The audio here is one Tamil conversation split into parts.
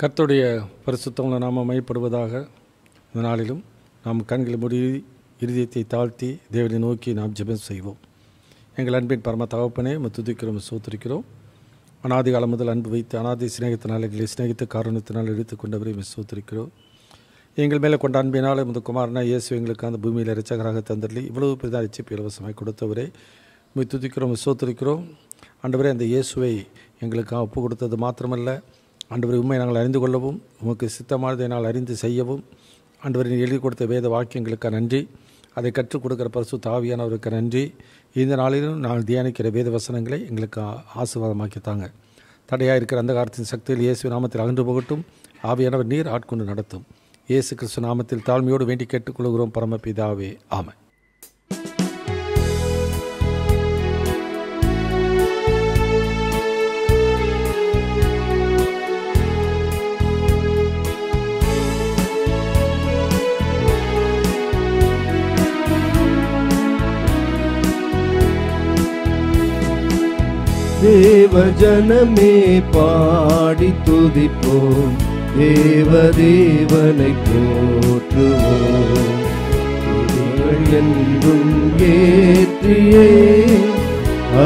கர்த்தருடைய பரிசுத்தமுள்ள நாம மையப்படுவதாக. இந்த நாளிலும் நாம் கண்களை மூடி இருதயத்தை தாழ்த்தி தேவனை நோக்கி நாம் ஜெபம் செய்வோம். எங்கள் அன்பின் பரம தகப்பனே துதிக்கிறோம், சோத்திருக்கிறோம். அனாதி காலம் முதல் அன்பு வைத்து அனாதி சிநேகத்தினால் எங்களை சிநேகித்த காரணத்தினால் எடுத்துக்கொண்டவரை சோத்திருக்கிறோம். எங்கள் மேலே கொண்ட அன்பினால் முத குமாரனா இயேசு எங்களுக்கு அந்த பூமியில் இரட்சகராக தந்தரலி இவ்வளவு பெரிதாக ரட்சிப்பு இலவசமாக கொடுத்தவரே துதிக்கிறோம், சோத்திருக்கிறோம். ஆண்டவரே, அந்த இயேசுவை எங்களுக்காக ஒப்பு கொடுத்தது மாத்திரமல்ல, ஆண்டவரை உண்மை நாங்கள் அறிந்து கொள்ளவும் உமக்கு சித்தமானதை நாங்கள் அறிந்து செய்யவும் ஆண்டவரை எழுதி கொடுத்த வேத வாக்கியங்களுக்கு நன்றி. அதை கற்றுக் கொடுக்குற பரிசுத்த ஆவியானவருக்கு நன்றி. இந்த நாளிலும் நாங்கள் தியானிக்கிற வேத வசனங்களை எங்களுக்கு ஆசீர்வாதமாக்கித்தாங்க. தடையாக இருக்கிற அந்த காலத்தின் சக்தியில் இயேசு நாமத்தில் அகன்று போகட்டும். ஆவியானவர் நீர் ஆட்கொண்டு நடத்தும். இயேசு கிறிஸ்து நாமத்தில் தாழ்மையோடு வேண்டி கேட்டுக்கொள்கிறோம் பரமபிதாவே, ஆமென். தேவ ஜனமே பாடி துதிப்போம், தேவ தேவனை போற்றுவோம். துதிகள் என்றும் ஏற்றியே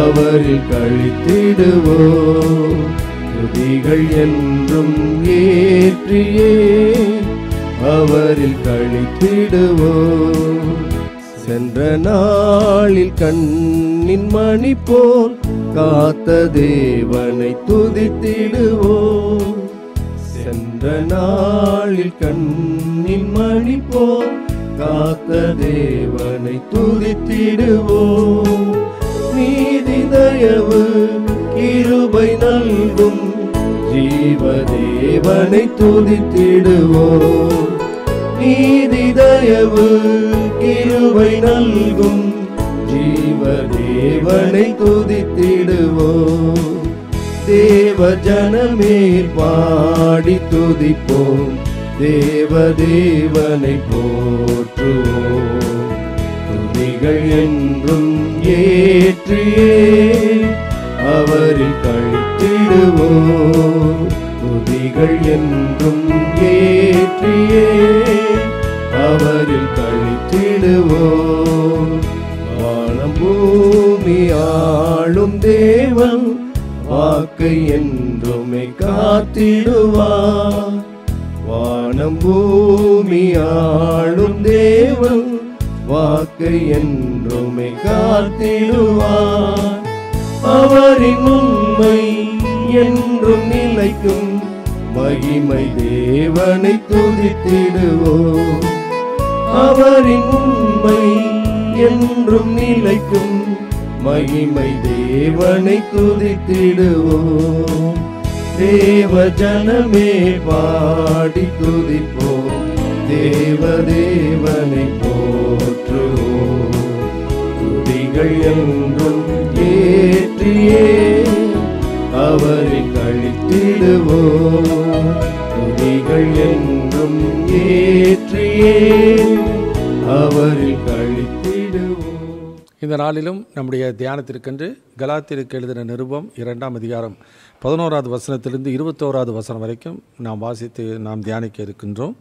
அவரில் கழித்திடுவோம். துதிகள் என்றும் ஏற்றியே அவரில் கழித்திடுவோம். சென்ற நாளில் கண்ணின் மணி போல் காத்த தேவனை துதித்திடுவோம். சென்ற நாளில் கண்ணின் மணி போல் காத்த தேவனை துதித்திடுவோம். நீதி தயவு கிருபை நல்கும் ஜீவ தேவனை துதித்திடுவோம். நீதி தயவு கிருபை நல்கும் ஜீவ தேவனை துதித்திடுவோம். தேவ ஜனமே பாடி துதிப்போம், தேவ தேவனை போற்றுவோம். துதிகள் என்றும் ஏற்றியே அவரில் கழித்திடுவோம். துதிகள் என்றும் ஏற்றியே அவரில் கழித்திடுவோம். வானம் பூமி ஆளும் தேவன் வாக்கை என்றுமே காத்திடுவார். வானம் பூமி ஆளும் தேவன் வாக்கை என்றுமே காத்திடுவார். அவரின் உண்மை என்றும் நிலைக்கும், மகிமை தேவனை துதித்திடுவோம். அவரின் உண்மை என்றும் நிலைக்கும், மகிமை தேவனை துதித்திடுவோம். தேவ ஜனமே பாடி துதிப்போம், தேவ தேவனை போற்றுவோம். துதிகள் என்றும் ஏற்றியே அவரை கழித்திடுவோம். துதிகள் என்றும் ஏற்றியே அவரை கழித்திடுவோம். இந்த நாளிலும் நம்முடைய தியானத்திற்கென்று கலாத்தியருக்கு எழுதின நிருபம் 2ஆம் அதிகாரம் 11வது வசனத்திலிருந்து 21வது வசனம் வரைக்கும் நாம் வாசித்து நாம் தியானிக்க இருக்கின்றோம்.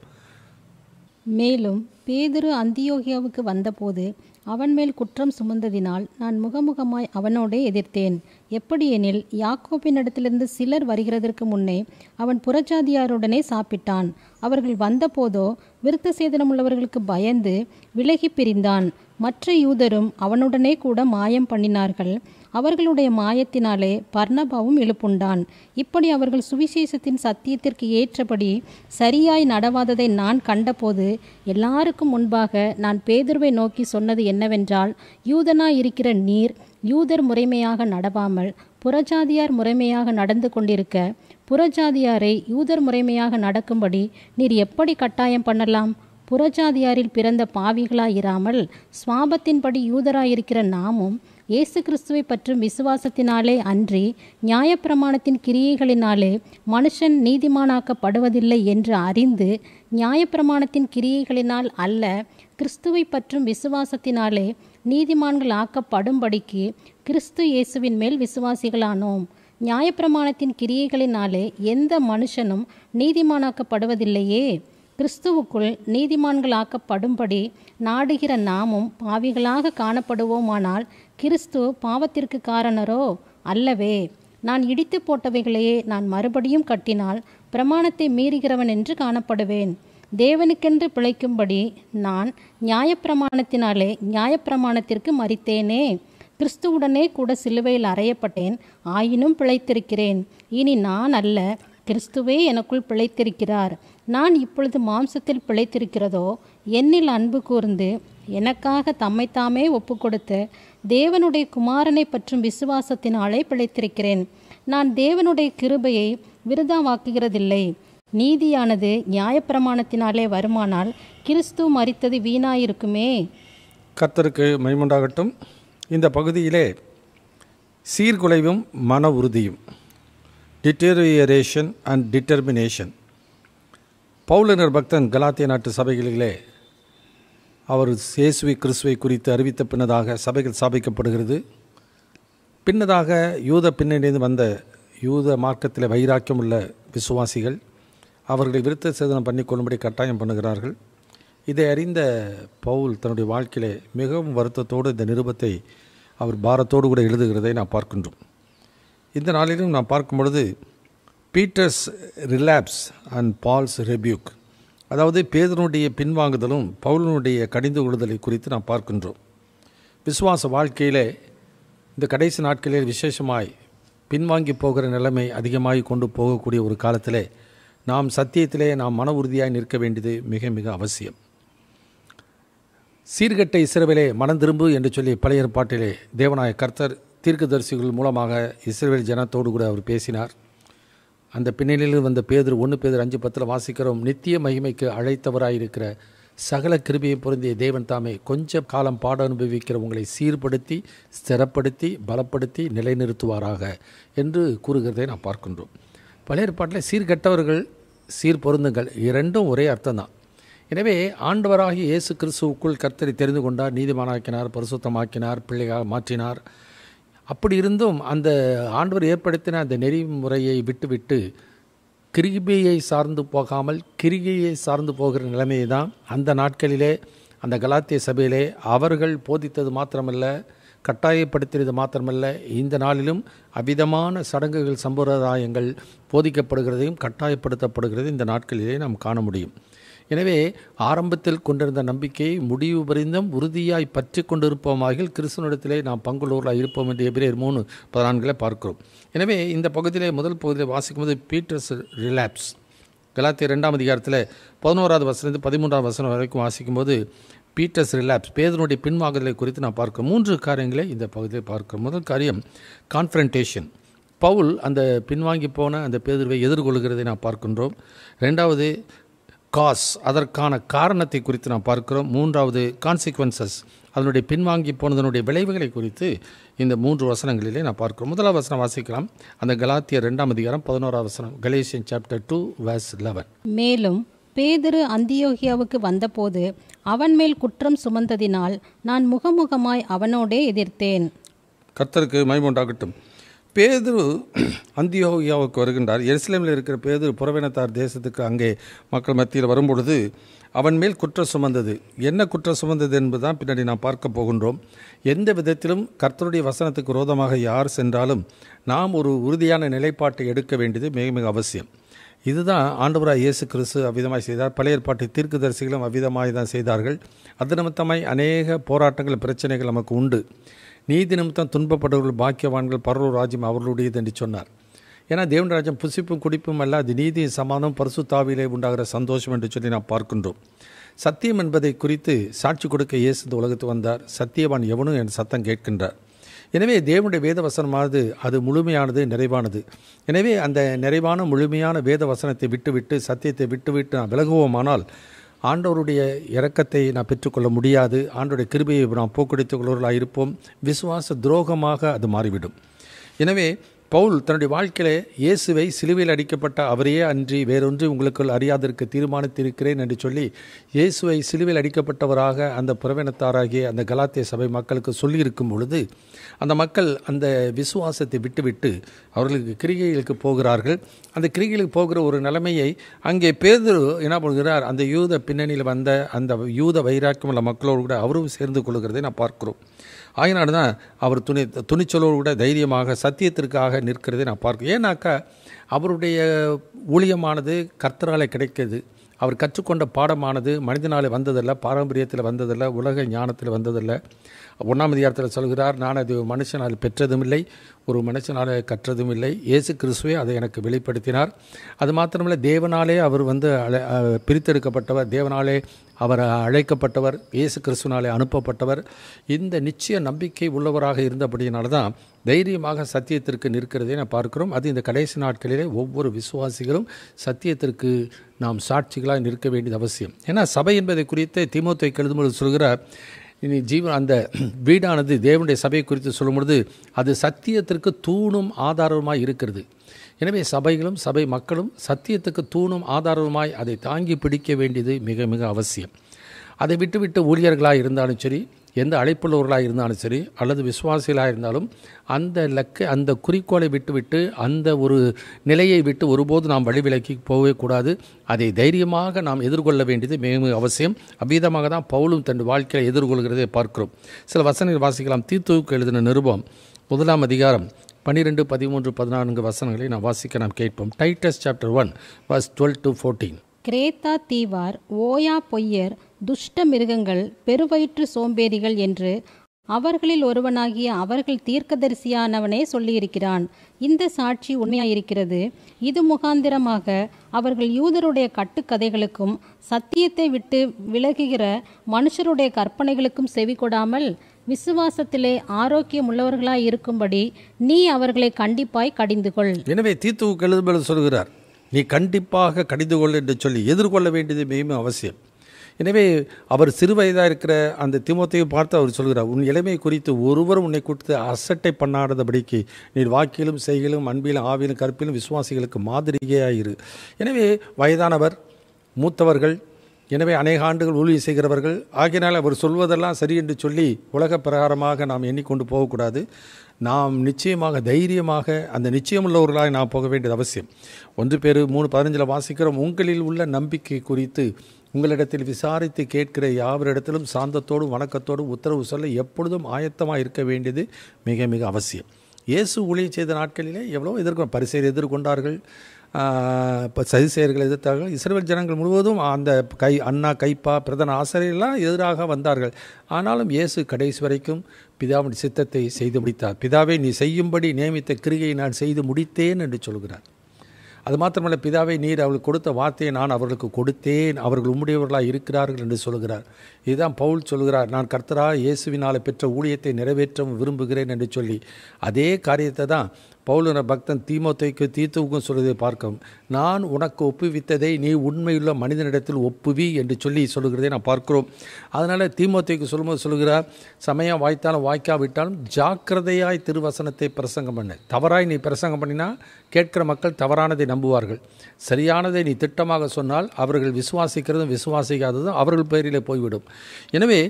மேலும் பேதுரு அந்தியோகியாவுக்கு வந்தபோது அவன் மேல் குற்றம் சுமந்ததினால் நான் முகமுகமாய் அவனோடே எதிர்த்தேன். எப்படியெனில் யாக்கோபினிடத்திலிருந்து சிலர் வருகிறதற்கு முன்னே அவன் புறஜாதியாருடனே சாப்பிட்டான். அவர்கள் வந்தபோதோ விருத்த சேதனமுள்ளவர்களுக்கு பயந்து விலகி பிரிந்தான். மற்ற யூதரும் அவனுடனே கூட மாயம் பண்ணினார்கள். அவர்களுடைய மாயத்தினாலே பர்னபாவும் இழுப்புண்டான். இப்படி அவர்கள் சுவிசேஷத்தின் சத்தியத்திற்கு ஏற்றபடி சரியாய் நடவாததை நான் கண்டபோது எல்லாருக்கும் முன்பாக நான் பேதுருவை நோக்கி சொன்னது என்னவென்றால், யூதனாய் இருக்கிற நீர் யூதர் முறைமையாக நடவாமல் புறஜாதியார் முறைமையாக நடந்து கொண்டிருக்க, புறஜாதியாரை யூதர் முறைமையாக நடக்கும்படி நீர் எப்படி கட்டாயம் பண்ணலாம்? புறஜாதியாரில் பிறந்த பாவிகளாயிராமல் சுவாபத்தின்படி யூதராயிருக்கிற நாமும் இயேசு கிறிஸ்துவை பற்றும் விசுவாசத்தினாலே அன்றி நியாயப்பிரமாணத்தின் கிரியைகளினாலே மனுஷன் நீதிமானாக்கப்படுவதில்லை என்று அறிந்து, நியாயப்பிரமாணத்தின் கிரியைகளினால் அல்ல, கிறிஸ்துவை பற்றும் விசுவாசத்தினாலே நீதிமான்கள் ஆக்கப்படும்படிக்கு கிறிஸ்து இயேசுவின் மேல் விசுவாசிகளானோம். நியாயப்பிரமாணத்தின் கிரியைகளினாலே எந்த மனுஷனும் நீதிமானாக்கப்படுவதில்லையே. கிறிஸ்துவுக்குள் நீதிமான்களாக்கப்படும்படி நாடுகிற நாமும் பாவிகளாக காணப்படுவோமானால் கிறிஸ்து பாவத்திற்கு காரணரோ? அல்லவே. நான் இடித்து போட்டவைகளையே நான் மறுபடியும் கட்டினால் பிரமாணத்தை மீறுகிறவன் என்று காணப்படுவேன். தேவனுக்கென்று பிழைக்கும்படி நான் நியாயப்பிரமாணத்தினாலே நியாயப்பிரமாணத்திற்கு மரித்தேனே. கிறிஸ்துவுடனே கூட சிலுவையில் அறையப்பட்டேன், ஆயினும் பிழைத்திருக்கிறேன். இனி நான் அல்ல, கிறிஸ்துவே எனக்குள் பிழைத்திருக்கிறார். நான் இப்பொழுது மாம்சத்தில் பிழைத்திருக்கிறதோ என்னில் அன்பு கூர்ந்து எனக்காக தம்மைத்தாமே ஒப்பு கொடுத்த தேவனுடைய குமாரனை பற்றும் விசுவாசத்தினாலே பிழைத்திருக்கிறேன். நான் தேவனுடைய கிருபையை விருதாவாக்குகிறதில்லை. நீதியானது நியாயப்பிரமாணத்தினாலே வருமானால் கிறிஸ்து மரித்தது வீணாயிருக்குமே. கர்த்தருக்கு மகிமையுண்டாகட்டும். இந்த பகுதியிலே சீர்குலைவும் மன உறுதியும், டிட்டீரியரேஷன் அண்ட் டிட்டர்மினேஷன். பவுலனர் பக்தன் கலாத்திய நாட்டு சபைகளிலே அவர் இயேசுவை கிறிஸ்துவை குறித்து அறிவித்த பின்னதாக சபைகள் ஸ்தாபிக்கப்படுகிறது. பின்னதாக யூத பின்னணியிலிருந்து வந்த யூத மார்க்கத்தில் வைராக்கியம் உள்ள விசுவாசிகள் அவர்களை விருத்த சேதனம் பண்ணிக்கொள்ளும்படி கட்டாயம் பண்ணுகிறார்கள். இதை அறிந்த பவுல் தன்னுடைய வாழ்க்கையிலே மிகவும் வருத்தத்தோடு இந்த நிருபத்தை அவர் பாரத்தோடு கூட எழுதுகிறதை நாம் பார்க்கின்றோம். இந்த நாளிலும் நாம் பார்க்கும் பொழுது Peter's relapse and Paul's rebuke, அதாவது பேதுருனுடைய பின்வாங்குதலும் பவுலினுடைய கடிந்து கொள்ளுதலை குறித்து நாம் பார்க்கின்றோம். விசுவாச வாழ்க்கையிலே இந்த கடைசி நாட்களில் விசேஷமாய் பின்வாங்கி போகிற நிலைமை அதிகமாகி கொண்டு போகக்கூடிய ஒரு காலத்திலே நாம் சத்தியத்திலே நாம் மன உறுதியாய் நிற்க வேண்டியது மிக மிக அவசியம். சீர்கெட்ட இஸ்ரவேலே மனம் திரும்பு என்று சொல்லி பழைய ஏற்பாட்டிலே தேவனாய கர்த்தர் தீர்க்கதரிசிகள் மூலமாக இஸ்ரவேல் ஜனத்தோடு கூட அவர் பேசினார். அந்த பின்னணியில் வந்த பேதுரு 1 பேதுரு 5:10 வாசிக்கிறோம். நித்திய மகிமைக்கு அழைத்தவராயிருக்கிற சகல கிருபையை பொருந்திய தேவன் தாமே கொஞ்ச காலம் பாட அனுபவிக்கிற உங்களை சீர்படுத்தி ஸ்திரப்படுத்தி பலப்படுத்தி நிலைநிறுத்துவாராக என்று கூறுகிறதை நாம் பார்க்கின்றோம். பழைய ஏற்பாட்டில் சீர்கெட்டவர்கள் சீர் பொருந்துங்கள் இரண்டும் ஒரே அர்த்தம்தான். எனவே ஆண்டவராகிய இயேசு கிறிஸ்துவுக்குள் கர்த்தரை தெரிந்து கொண்டார், நீதிமானாக்கினார், பரிசுத்தமாக்கினார், பிள்ளையாக மாற்றினார். அப்படி இருந்தும் அந்த ஆண்டவர் ஏற்படுத்தின அந்த நெறிமுறையை விட்டுவிட்டு கிருபையை சார்ந்து போகாமல் கிரிகையை சார்ந்து போகிற நிலைமையை தான் அந்த நாட்களிலே அந்த கலாத்திய சபையிலே அவர்கள் போதித்தது மாத்திரமல்ல, கட்டாயப்படுத்தியது மாத்திரமல்ல, இந்த நாளிலும் அவ்விதமான சடங்குகள் சம்பிரதாயங்கள் போதிக்கப்படுகிறதையும் கட்டாயப்படுத்தப்படுகிறது இந்த நாட்களிலே நாம் காண முடியும். எனவே ஆரம்பத்தில் கொண்டிருந்த நம்பிக்கையை முடிவு பரிந்தும் உறுதியாய் பற்றி கொண்டிருப்போமாக கிறிஸ்துவனிடத்திலே நாம் பங்குள்ளவர்களாக இருப்போம் என்று எபிரேயர் 3:14 பார்க்கிறோம். எனவே இந்த பகுதியிலே முதல் பகுதியில் வாசிக்கும்போது பீட்டர்ஸ் ரிலாப்ஸ், கலாத்தியர் 2ஆம் அதிகாரத்தில் 11வது வசனம் 13ஆம் வசனம் வரைக்கும் வாசிக்கும்போது பீட்டர்ஸ் ரிலாப்ஸ், பேதுருனுடைய பின்வாங்குதலை குறித்து நான் பார்க்கிறோம். 3 காரியங்களை இந்த பகுதியில் பார்க்கிறோம். முதல் காரியம் கான்ஃபரன்டேஷன். பவுல் அந்த பின்வாங்கி போன அந்த பேதுருவை எதிர்கொள்கிறதை நாம் பார்க்கின்றோம். 2வது காஸ், அதற்கான காரணத்தை குறித்து நாம் பார்க்கிறோம். 3வது கான்சிக்வன்சஸ், அதனுடைய பின்வாங்கி போனதனுடைய விளைவுகளை குறித்து இந்த 3 வசனங்களிலே நான் பார்க்கிறோம். முதலாவது வசனம் வாசிக்கலாம். அந்த கலாத்தியர் 2ஆம் அதிகாரம் 11வது வசனம், கலேசியன் சாப்டர் 2:11. மேலும் பேதுரு அந்தியோகியாவுக்கு வந்தபோது அவன் மேல் குற்றம் சுமந்ததினால் நான் முகமுகமாய் அவனோடே எதிர்த்தேன். கர்த்தருக்கு மகிமை உண்டாகட்டும். பேதுரு அந்தியோகியாவுக்கு வருகின்றார். எருசலேமில் இருக்கிற பேதுரு புறவினத்தார் தேசத்துக்கு அங்கே மக்கள் மத்தியில் வரும்பொழுது அவன் மேல் குற்றம் சுமந்தது. என்ன குற்றம் சுமந்தது என்பதுதான் பின்னாடி நாம் பார்க்க போகின்றோம். எந்த விதத்திலும் கர்த்தருடைய வசனத்துக்கு விரோதமாக யார் சென்றாலும் நாம் ஒரு உறுதியான நிலைப்பாட்டை எடுக்க வேண்டியது மிக மிக அவசியம். இதுதான் ஆண்டவராய் இயேசு கிறிஸ்து அவ்விதமாய் செய்தார். பழைய ஏற்பாட்டு தீர்க்கதரிசிகளும் அவ்விதமாய் தான் செய்தார்கள். அது நிமித்தமாய் அநேக போராட்டங்கள் பிரச்சனைகள் நமக்கு உண்டு. நீதி நிமித்தம் துன்பப்படுவர்கள் பாக்கியவான்கள், பரலோக ராஜ்யம் அவர்களுடையது என்று சொன்னார். ஏன்னா தேவன் ராஜ்யம் புசிப்பும் குடிப்பும் அல்ல, அது நீதி சமாதானம் பரிசுத்தாவிலே உண்டாகிற சந்தோஷம் என்று சொல்லி நாம் பார்க்கின்றோம். சத்தியம் என்பதை குறித்து சாட்சி கொடுக்க இயேசு இந்த உலகத்து வந்தார். சத்தியவான் எவனும் என் சத்தம் கேட்கின்றார். எனவே தேவனுடைய வேத வசனமானது அது முழுமையானது, நிறைவானது. எனவே அந்த நிறைவான முழுமையான வேத வசனத்தை விட்டுவிட்டு சத்தியத்தை விட்டுவிட்டு நான் விலகுவோமானால் ஆண்டவருடைய இரக்கத்தை நான் பெற்றுக்கொள்ள முடியாது. ஆண்டவருடைய கிருபையை நாம் போக்குடித்துக் கொள்வர்களாக இருப்போம். விசுவாச துரோகமாக அது மாறிவிடும். எனவே பவுல் தன்னுடைய வாழ்க்கையிலே இயேசுவை சிலுவையில் அடிக்கப்பட்ட அவரையே அன்றி வேறொன்று உங்களுக்குள் அறியாதிருக்க தீர்மானித்திருக்கிறேன் என்று சொல்லி இயேசுவை சிலுவையில் அடிக்கப்பட்டவராக அந்த புறவினத்தாராகிய அந்த கலாத்திய சபை மக்களுக்கு சொல்லியிருக்கும் பொழுது அந்த மக்கள் அந்த விசுவாசத்தை விட்டுவிட்டு அவர்களுக்கு கிரிகைகளுக்கு போகிறார்கள். அந்த கிரிகைகளுக்கு போகிற ஒரு நிலைமையை அங்கே பேதுரு என்ன பண்ணுகிறார், அந்த யூத பின்னணியில் வந்த அந்த யூத வைராக்கியம் உள்ள மக்களோடு கூட அவரும் சேர்ந்து கொள்கிறதை நான் பார்க்கிறோம். ஆகினால தான் அவர் துணிச்சலோடு கூட தைரியமாக சத்தியத்திற்காக நிற்கிறதை நான் பார்க்கிறேன். ஏன்னாக்கா அவருடைய ஊழியமானது கர்த்தராலே கிடைக்கிறது. அவர் கற்றுக்கொண்ட பாடமானது மனிதனாலே வந்ததல்ல, பாரம்பரியத்தில் வந்ததல்ல, உலக ஞானத்தில் வந்ததல்ல. 1ஆம் அதிகாரத்தில் சொல்கிறார், நான் அது மனுஷனால் பெற்றதும் இல்லை, ஒரு மனுஷனால் கற்றதும் இல்லை, இயேசு கிறிஸ்துவே அதை எனக்கு வெளிப்படுத்தினார். அது மாத்திரமில்லை, தேவனாலே அவர் பிரித்தெடுக்கப்பட்டவர், தேவனாலே அவர் அழைக்கப்பட்டவர், இயேசு கிறிஸ்துவினாலே அனுப்பப்பட்டவர். இந்த நிச்சய நம்பிக்கை உள்ளவராக இருந்தபடியினால தான் தைரியமாக சத்தியத்திற்கு நிற்கிறதை நான் பார்க்கிறோம். அது இந்த கடைசி நாட்களிலே ஒவ்வொரு விசுவாசிகளும் சத்தியத்திற்கு நாம் சாட்சிகளாக நிற்க வேண்டியது அவசியம். ஏன்னா சபை என்பதை குறித்து தீமோத்தேயுக்கு எழுதும்போது சொல்கிறார், இனி அந்த வீடானது தேவனுடைய சபையை குறித்து சொல்லும் பொழுது அது சத்தியத்திற்கு தூணும் ஆதாரமாய் இருக்கிறது. எனவே சபைகளும் சபை மக்களும் சத்தியத்துக்கு தூணும் ஆதாரமாய் அதை தாங்கி பிடிக்க வேண்டியது மிக மிக அவசியம். அதை விட்டுவிட்டு ஊழியர்களாக இருந்தாலும் சரி, எந்த அழைப்புள்ளவர்களாக இருந்தாலும் சரி, அல்லது விசுவாசிகளாக இருந்தாலும் அந்த குறிக்கோளை விட்டுவிட்டு அந்த ஒரு நிலையை விட்டு ஒருபோது நாம் வழிவிலக்கி போகவே கூடாது. அதை தைரியமாக நாம் எதிர்கொள்ள வேண்டியது மிக மிக அவசியம். அவ்விதமாக தான் பவுலும் தன் வாழ்க்கையை எதிர்கொள்கிறதை பார்க்கிறோம். சில வசனங்கள் வாசிக்கலாம். தீத்துவுக்கு எழுதின நிருபம் 1ஆம் அதிகாரம் 12, 13, 14 வசனங்களை நான் வாசிக்க நாம் கேட்போம். Titus chapter 1 verse 12 to 14. கிரேத்தா தீவார், ஓயா பொய்யர், துஷ்ட மிருகங்கள், பெருவயிற்று சோம்பேறிகள் என்று அவர்களில் ஒருவனாகிய அவர்கள் தீர்க்கதரிசியானவனே சொல்லியிருக்கிறான். இந்த சாட்சி உண்மையாயிருக்கிறது. இது முகாந்திரமாக அவர்கள் யூதருடைய கட்டுக்கதைகளுக்கும் சத்தியத்தை விட்டு விலகுகிற மனுஷருடைய கற்பனைகளுக்கும் செவி கொடாமல் விசுவாசத்திலே ஆரோக்கியம் உள்ளவர்களாய் இருக்கும்படி நீ அவர்களை கண்டிப்பாய் கடிந்து கொள். எனவே தீத்துவுக்கு எழுதும்போது சொல்கிறார், நீ கண்டிப்பாக கடிந்து கொள் என்று சொல்லி எதிர்கொள்ள வேண்டியது மிகவும் அவசியம். எனவே அவர் சிறு வயதாக இருக்கிற அந்த தீமோத்தேயை பார்த்து அவர் சொல்கிறார், உன் இளமை குறித்து ஒருவரும் உன்னை கொடுத்து அசட்டை பண்ணாதபடிக்கு நீர் வாக்கிலும் செய்கிலும் அன்பிலும் ஆவிலும் கற்பிலும் விசுவாசிகளுக்கு மாதிரியாயிரு. எனவே வயதானவர், மூத்தவர்கள், எனவே அநேக ஆண்டுகள் ஊழியம் செய்கிறவர்கள் ஆகியனால் அவர் சொல்வதெல்லாம் சரி என்று சொல்லி உலக பிரகாரமாக நாம் எண்ணிக்கொண்டு போகக்கூடாது. நாம் நிச்சயமாக தைரியமாக அந்த நிச்சயமுள்ளவர்களாக நாம் போக வேண்டியது அவசியம். 1 பேதுரு 3:15 வாசிக்கிறோம், உங்களில் உள்ள நம்பிக்கை குறித்து உங்களிடத்தில் விசாரித்து கேட்கிற யாவரிடத்திலும் சாந்தத்தோடும் வணக்கத்தோடும் உத்தரவு சொல்ல எப்பொழுதும் ஆயத்தமாக இருக்க வேண்டியது மிக மிக அவசியம். இயேசு ஊழியம் செய்த நாட்களிலே எவ்வளோ பரிசேயர் எதிர்கொண்டார்கள், இப்போ சதுசேயர்கள் எதிர்த்தார்கள். இஸ்ரவேல் ஜனங்கள் முழுவதும் அந்த அன்னா கைப்பா பிரதான ஆசிரியர்கள்லாம் எதிராக வந்தார்கள். ஆனாலும் இயேசு கடைசி வரைக்கும் பிதாவின் சித்தத்தை செய்து முடித்தார். பிதாவை நீ செய்யும்படி நியமித்த கிரியை நான் செய்து முடித்தேன் என்று சொல்கிறார். அது மாத்திரமல்ல, பிதாவை நீர் அவர்களுக்கு கொடுத்த வார்த்தையை நான் அவர்களுக்கு கொடுத்தேன், அவர்கள் உம்முடையவர்களாக இருக்கிறார்கள் என்று சொல்கிறார். இதுதான் பவுல் சொல்கிறார், நான் கர்த்தராக இயேசுவினால் பெற்ற ஊழியத்தை நிறைவேற்ற விரும்புகிறேன் என்று சொல்லி. அதே காரியத்தை தான் பவுலுன பக்தன் தீத்துவுக்கும் சொல்வதை பார்க்கும். நான் உனக்கு ஒப்புவித்ததை நீ உண்மையுள்ள மனிதனிடத்தில் ஒப்புவி என்று சொல்லி சொல்லுகிறதை நான் பார்க்கிறோம். அதனால் தீமோத்தேயுக்கு சொல்லும்போது சொல்கிறார், சமயம் வாய்த்தாலும் வாய்க்காவிட்டாலும் ஜாக்கிரதையாய் திருவசனத்தை பிரசங்கம் பண்ண. தவறாய் நீ பிரசங்கம் பண்ணினா கேட்கிற மக்கள் தவறானதை நம்புவார்கள். சரியானதை நீ திட்டமாக சொன்னால் அவர்கள் விசுவாசிக்கிறதும் விசுவாசிக்காததும் அவர்கள் பேரிலே போய்விடும். எனவே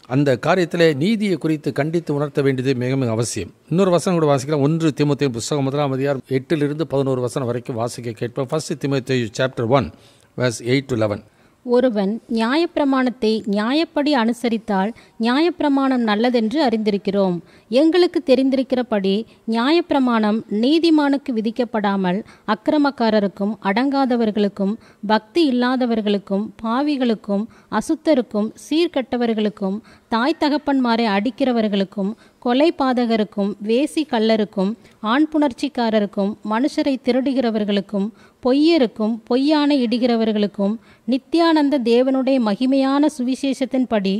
அந்த காரியத்தில் நீதியை குறித்து கண்டித்து உணர்த்த வேண்டியது மிக மிக அவசியம். இன்னொரு வசனம் கூட வாசிக்கலாம். 1 தீமோத்தேயு புத்தகம் 1ஆம் அதிகாரம் 8 வசனம் வரைக்கும் வாசிக்க கேட்போம். 1 தீமோத்தேயு சாப்டர் 1 verse 8 to 11. ஒருவன் நியாயப்பிரமாணத்தை நியாயப்படி அனுசரித்தால் நியாயப்பிரமாணம் நல்லதென்று அறிந்திருக்கிறோம். எங்களுக்கு தெரிந்திருக்கிறபடி நியாயப்பிரமாணம் நீதிமானுக்கு விதிக்கப்படாமல் அக்கிரமக்காரருக்கும் அடங்காதவர்களுக்கும் பக்தி இல்லாதவர்களுக்கும் பாவிகளுக்கும் அசுத்தருக்கும் சீர்கெட்டவர்களுக்கும் தாய் தகப்பன்மாரை அடிக்கிறவர்களுக்கும் கொலைபாதகருக்கும் வேசி கள்ளருக்கும் ஆண் புணர்ச்சிக்காரருக்கும் மனுஷரை திருடுகிறவர்களுக்கும் பொய்யருக்கும் பொய்யான இடுகிறவர்களுக்கும் நித்தியானந்த தேவனுடைய மகிமையான சுவிசேஷத்தின்படி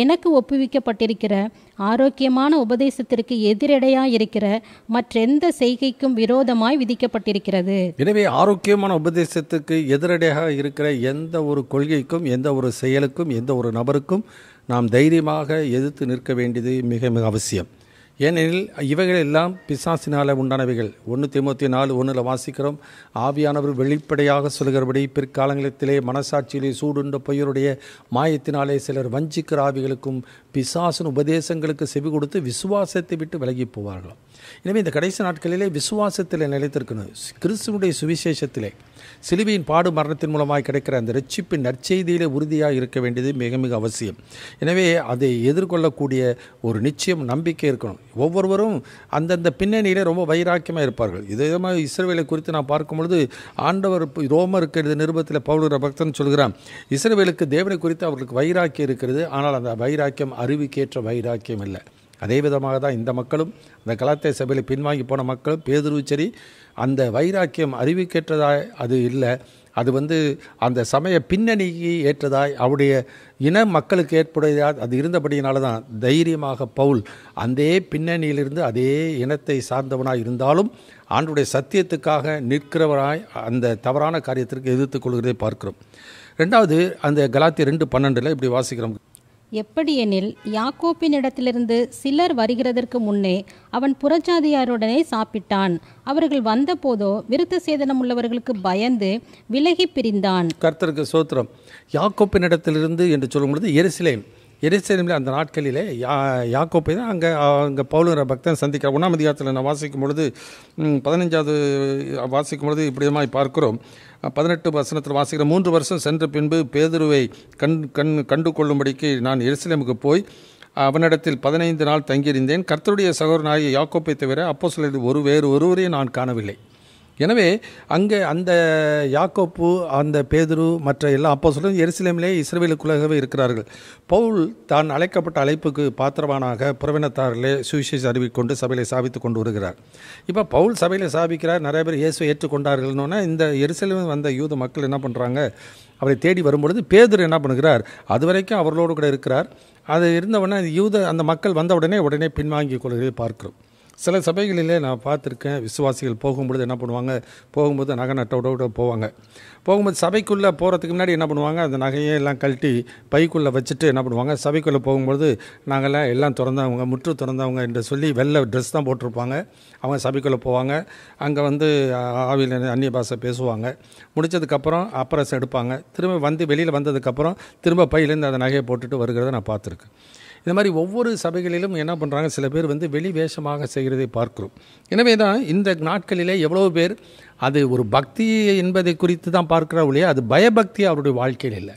எனக்கு ஒப்புவிக்கப்பட்டிருக்கிற ஆரோக்கியமான உபதேசத்திற்கு எதிரடையாயிருக்கிற மற்றெந்த செய்கைக்கும் விரோதமாய் விதிக்கப்பட்டிருக்கிறது. எனவே ஆரோக்கியமான உபதேசத்துக்கு எதிரடையாக இருக்கிற எந்த ஒரு கொள்கைக்கும் எந்த ஒரு செயலுக்கும் எந்த ஒரு நபருக்கும் நாம் தைரியமாக எதிர்த்து நிற்க வேண்டியது மிக மிக அவசியம். ஏனெனில் இவைகள் எல்லாம் பிசாசினால் உண்டானவைகள். 1 தீமோத்தேயு 4:1 வாசிக்கிறோம், ஆவியானவர் வெளிப்படையாக சொல்கிறபடி பிற்காலங்களிலே மனசாட்சியிலே சூடுண்ட பொய்யருடைய மாயத்தினாலே சிலர் வஞ்சிக்கிற ஆவிகளுக்கும் பிசாசின் உபதேசங்களுக்கு செவி கொடுத்து விசுவாசத்தை விட்டு விலகி போவார்களாம். எனவே இந்த கடைசி நாட்களிலே விசுவாசத்தில் நிலைத்திருக்கணும். கிறிஸ்துவனுடைய சுவிசேஷத்திலே சிலுவையின் பாடு மரணத்தின் மூலமாக கிடைக்கிற அந்த ரட்சிப்பின் நற்செய்தியிலே உறுதியாக இருக்க வேண்டியது மிக மிக அவசியம். எனவே அதை எதிர்கொள்ளக்கூடிய ஒரு நிச்சயம் நம்பிக்கை இருக்கணும். ஒவ்வொருவரும் அந்தந்த பின்னணியிலே ரொம்ப வைராக்கியமாக இருப்பார்கள். இதே மாதிரி இஸ்ரவேலை குறித்து நான் பார்க்கும் பொழுது ஆண்டவர் ரோமருக்கு எழுதிய நிருபத்தில் பவுல் பக்தன் சொல்கிறான், இஸ்ரவேலுக்கு தேவனை குறித்து அவர்களுக்கு வைராக்கியம் இருக்கிறது, ஆனால் அந்த வைராக்கியம் அறிவுக்கேற்ற வைராக்கியம் இல்லை. அதே விதமாக தான் இந்த மக்களும், அந்த கலாத்திய சபையில் பின்வாங்கி போன மக்களும், பேதுருவும் சரி, அந்த வைராக்கியம் அறிவுக்கேற்றதாய் அது இல்லை. அது அந்த சமய பின்னணிக்கு ஏற்றதாய் அவருடைய இன மக்களுக்கு ஏற்புடையதாக அது இருந்தபடியினால தான் தைரியமாக பவுல் அந்த பின்னணியிலிருந்து அதே இனத்தை சார்ந்தவனாக இருந்தாலும் ஆண்டவருடைய சத்தியத்துக்காக நிற்கிறவராய் அந்த தவறான காரியத்திற்கு எதிர்த்து கொள்கிறதை பார்க்கிறோம். ரெண்டாவது, அந்த கலாத்தியர் 2:12 இப்படி வாசிக்கிறோம், எப்படியெனில் யாக்கோப்பினிடத்திலிருந்து சிலர் வருகிறதற்கு முன்னே அவன் புறஜாதியாருடனே சாப்பிட்டான். அவர்கள் வந்தபோதோ விருத்த சேதனம் உள்ளவர்களுக்கு பயந்து விலகி பிரிந்தான். கர்த்தருக்கு ஸ்தோத்திரம். யாக்கோப்பினிடத்திலிருந்து என்று சொல்லும் பொழுது எருசலேமில் அந்த நாட்களிலே யாக்கோப்பை தான் அங்கே பவுலுங்கிற பக்தன் சந்திக்கிறார். 1ஆம் அதிகாரத்தில் நான் வாசிக்கும் பொழுது 15வது வாசிக்கும் பொழுது இப்படியமாய் பார்க்கிறோம். 18 வசனத்தில் வாசிக்கிற, 3 வருஷம் சென்ற பின்பு பேதுருவை கண்டு கொள்ளும்படிக்கு நான் எருசலேமுக்கு போய் அவனிடத்தில் 15 நாள் தங்கியிருந்தேன். கர்த்தருடைய சகோதரனாகிய யாக்கோப்பை தவிர அப்போஸ்தலரில் ஒருவரையும் நான் காணவில்லை. எனவே அங்கே அந்த யாக்கோப்பு, அந்த பேதுரு, மற்ற எல்லா அப்போஸ்தலரும் எருசலேமிலே இஸ்ரவேலுக்குள்ளாகவே இருக்கிறார்கள். பவுல் தான் அழைக்கப்பட்ட அழைப்புக்கு பாத்திரவானாக புறவினத்தாரிலே சுவிசேஷ அறிவிக்கொண்டு சபையிலே சாபித்து கொண்டு வருகிறார். இப்போ பவுல் சபையில் சாபிக்கிறார், நிறைய பேர் இயேசுவை ஏற்றுக்கொண்டார்கள்னோன்னா இந்த எருசலேம் வந்த யூத மக்கள் என்ன பண்ணுறாங்க, அவரை தேடி வரும்பொழுது பேதுரு என்ன பண்ணுகிறார், அது வரைக்கும் அவர்களோடு கூட இருக்கிறார். அது இருந்தவுடனே அந்த மக்கள் வந்த உடனே பின்வாங்கி கொள்கிறதை பார்க்கிறோம். சில சபைகளிலே நான் பார்த்துருக்கேன், விசுவாசிகள் போகும்பொழுது என்ன பண்ணுவாங்க, போகும்போது நகை நட்டோட போவாங்க. போகும்போது சபைக்குள்ளே போகிறதுக்கு முன்னாடி என்ன பண்ணுவாங்க, அந்த நகையை எல்லாம் கழட்டி பைக்குள்ளே வச்சுட்டு என்ன பண்ணுவாங்க, சபைக்குள்ளே போகும்பொழுது நாங்கள்லாம் எல்லாம் திறந்தவங்க, முற்று திறந்தவங்க என்று சொல்லி வெள்ளை ட்ரெஸ் தான் போட்டிருப்பாங்க. அவங்க சபைக்குள்ளே போவாங்க. அங்கே ஆவியில் அந்நிய பாஷை பேசுவாங்க. முடித்ததுக்கப்புறம் அப்புறம் எடுப்பாங்க. திரும்ப வெளியில் வந்ததுக்கப்புறம் திரும்ப பையிலேருந்து அந்த நகையை போட்டுட்டு வருகிறத நான் பார்த்துருக்கேன். இந்த மாதிரி ஒவ்வொரு சபைகளிலும் என்ன பண்ணுறாங்க, சில பேர் வெளி வேஷமாக செய்கிறதை பார்க்கிறோம். எனவே தான் இந்த நாட்களிலே எவ்வளோ பேர் அது ஒரு பக்தி என்பதை குறித்து தான் பார்க்கிறார்களே, அது பயபக்தி அவருடைய வாழ்க்கையில் இல்லை.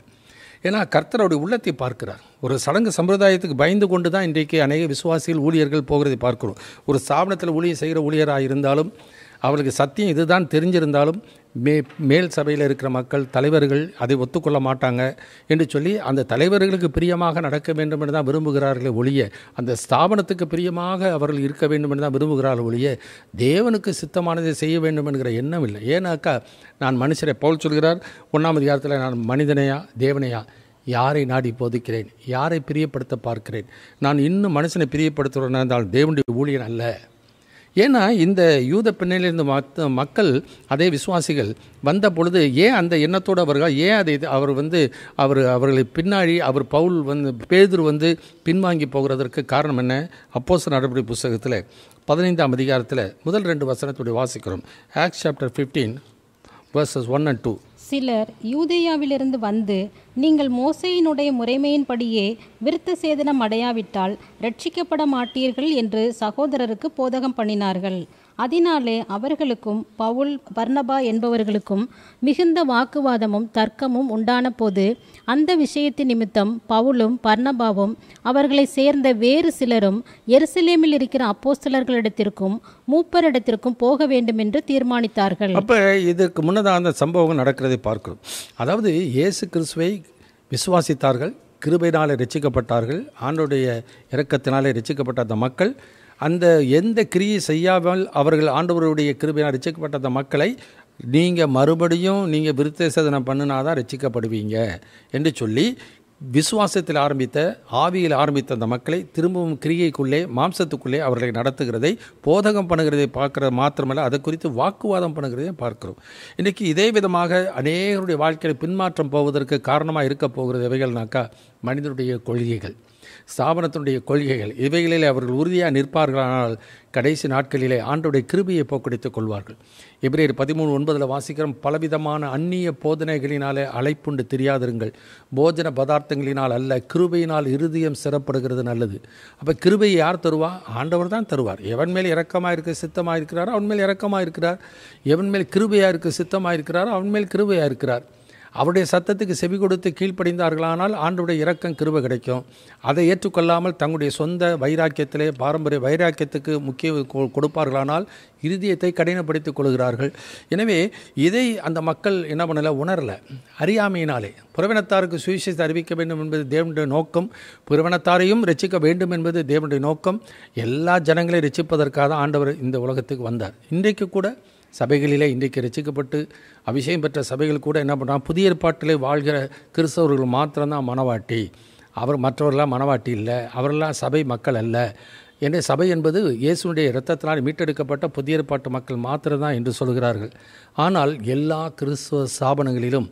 ஏன்னா கர்த்தர் அவருடைய உள்ளத்தை பார்க்கிறார். ஒரு சடங்கு சம்பிரதாயத்துக்கு பயந்து கொண்டு தான் இன்றைக்கு அநேக விசுவாசிகள் ஊழியர்கள் போகிறதை பார்க்கிறோம். ஒரு ஸ்தாபனத்தில் ஊழியர் செய்கிற ஊழியராக இருந்தாலும் அவர்களுக்கு சத்தியம் இதுதான் தெரிஞ்சிருந்தாலும் மேல் சபையில் இருக்கிற மக்கள், தலைவர்கள் அதை ஒத்துக்கொள்ள மாட்டாங்க என்று சொல்லி அந்த தலைவர்களுக்கு பிரியமாக நடக்க வேண்டும் என்று தான் விரும்புகிறார்களே ஒழிய, அந்த ஸ்தாபனத்துக்கு பிரியமாக அவர்கள் இருக்க வேண்டும் என்று தான் விரும்புகிறார்கள் ஒழிய, தேவனுக்கு சித்தமானதை செய்ய வேண்டும் என்கிற எண்ணம் இல்லை. ஏன்னாக்கா நான் மனுஷரை, பவுல் சொல்கிறார் 1ஆம் அதிகாரத்தில், நான் மனிதனையா தேவனையா யாரை நாடி போதிக்கிறேன், யாரை பிரியப்படுத்த பார்க்கிறேன், நான் இன்னும் மனுஷனை பிரியப்படுத்துகிறேன் என்றால் தேவனுடைய ஊழியன் அல்ல. ஏன்னா இந்த யூத பின்னணியிலிருந்து மக்கள், அதே விசுவாசிகள் வந்த பொழுது ஏன் அந்த எண்ணத்தோடு அவர்கள் ஏன் அதை அவர்களை பின்னாடி பவுல் பேதுரு பின்வாங்கி போகிறதற்கு காரணம் என்ன? அப்போஸ்தலர் நடபடி புத்தகத்தில் 15ஆம் அதிகாரத்தில் முதல் 2 வசனத்துடைய வாசிக்கிறோம். Acts chapter 15 verses 1 and 2. சிலர் யூதேயாவிலிருந்து வந்து, நீங்கள் மோசேயினுடைய முறைமையின்படியே விருத்த சேதனம் அடையாவிட்டால் ரட்சிக்கப்பட மாட்டீர்கள் என்று சகோதரருக்கு போதகம் பண்ணினார்கள். அதனாலே அவர்களுக்கும் பவுல் பர்னபா என்பவர்களுக்கும் மிகுந்த வாக்குவாதமும் தர்க்கமும் உண்டான போது அந்த விஷயத்தின் நிமித்தம் பவுலும் பர்னபாவும் அவர்களை சேர்ந்த வேறு சிலரும் எருசலேமில் இருக்கிற அப்போஸ்தலர்களிடத்திற்கும் மூப்பரிடத்திற்கும் போக வேண்டும் என்று தீர்மானித்தார்கள். அப்போ இதற்கு முன்னதாக அந்த சம்பவம் நடக்கிறதை பார்க்கிறோம். அதாவது இயேசு கிறிஸ்துவை விசுவாசித்தார்கள், கிருபையினாலே ரட்சிக்கப்பட்டார்கள். ஆண்டவருடைய இரக்கத்தினாலே ரட்சிக்கப்பட்ட அந்த மக்கள் அந்த எந்த கிரியை செய்யாமல் அவர்கள் ஆண்டவருடைய கிருபையினால் ரட்சிக்கப்பட்ட அந்த மக்களை மறுபடியும் நீங்கள் விருத்த சேதனம் பண்ணினாதான் ரட்சிக்கப்படுவீங்க என்று சொல்லி விசுவாசத்தில் ஆரம்பித்த, ஆவியில் ஆரம்பித்த அந்த மக்களை திரும்பவும் கிரியைக்குள்ளே, மாம்சத்துக்குள்ளே அவர்களை நடத்துகிறதை, போதகம் பண்ணுகிறதை பார்க்குறது மாத்திரமல்ல, அதை குறித்து வாக்குவாதம் பண்ணுகிறதை பார்க்கிறோம். இன்றைக்கி இதே விதமாக அநேகருடைய வாழ்க்கையில் பின்மாற்றம் போவதற்கு காரணமாக இருக்க போகிறது எவைகள்னாக்கா மனிதனுடைய கொள்கைகள். ஸ்தாபனத்தினுடைய கொள்கைகள் இவைகளிலே அவர்கள் உறுதியாக நிற்பார்களானால் கடைசி நாட்களிலே ஆண்டவருடைய கிருபையை போக்கடித்துக் கொள்வார்கள். எபிரேயர் 13:9 வாசிக்கிறோம், பலவிதமான அந்நிய போதனைகளினாலே அழைப்புண்டு தெரியாதிருங்கள், போஜன பதார்த்தங்களினால் அல்ல, கிருபையினால் இருதயம் சிறப்படுகிறது நல்லது. அப்போ கிருபையை யார் தருவா? ஆண்டவர் தான் தருவார். எவன் மேல் இரக்கமாக இருக்க சித்தமாக இருக்கிறாரோ அவன் மேல் இரக்கமாக இருக்கிறார். எவன் மேல் கிருபையாக இருக்க சித்தமாக இருக்கிறாரோ அவன் மேல் கிருபையாக இருக்கிறார். அவருடைய சத்தத்துக்கு செவி கொடுத்து கீழ்ப்படிந்தார்களானால் ஆண்டவருடைய இரக்கம் கிருபை கிடைக்கும். அதை ஏற்றுக்கொள்ளாமல் தங்களுடைய சொந்த வைராக்கியத்திலே பாரம்பரிய வைராக்கியத்துக்கு முக்கிய கொடுப்பார்களானால் இருதயத்தை கடினப்படுத்திக் கொள்கிறார்கள். எனவே இதை அந்த மக்கள் என்ன பண்ணலை, உணரலை. அறியாமையினாலே புறவினத்தாருக்கு சுவிசேஷத்தை அறிவிக்க வேண்டும் என்பது தேவனுடைய நோக்கம், புறவினத்தாரையும் ரட்சிக்க வேண்டும் என்பது தேவனுடைய நோக்கம். எல்லா ஜனங்களையும் ரட்சிப்பதற்காக தான் ஆண்டவர் இந்த உலகத்துக்கு வந்தார். இன்றைக்கு கூட சபைகளிலே இன்றைக்கு ரட்சிக்கப்பட்டு அபிஷேகம் பெற்ற சபைகள் கூட என்ன பண்ணுறாங்க, புதிய ஏற்பாட்டிலே வாழ்கிற கிறிஸ்தவர்கள் மாத்திரம்தான் மனவாட்டி, மற்றவர்களாம் மனவாட்டி இல்லை, அவரெல்லாம் சபை மக்கள் அல்ல என்று, சபை என்பது இயேசுனுடைய இரத்தத்தினால் மீட்டெடுக்கப்பட்ட புதிய ஏற்பாட்டு மக்கள் மாத்திரம்தான் என்று சொல்கிறார்கள். ஆனால் எல்லா கிறிஸ்துவ ஸ்தாபனங்களிலும்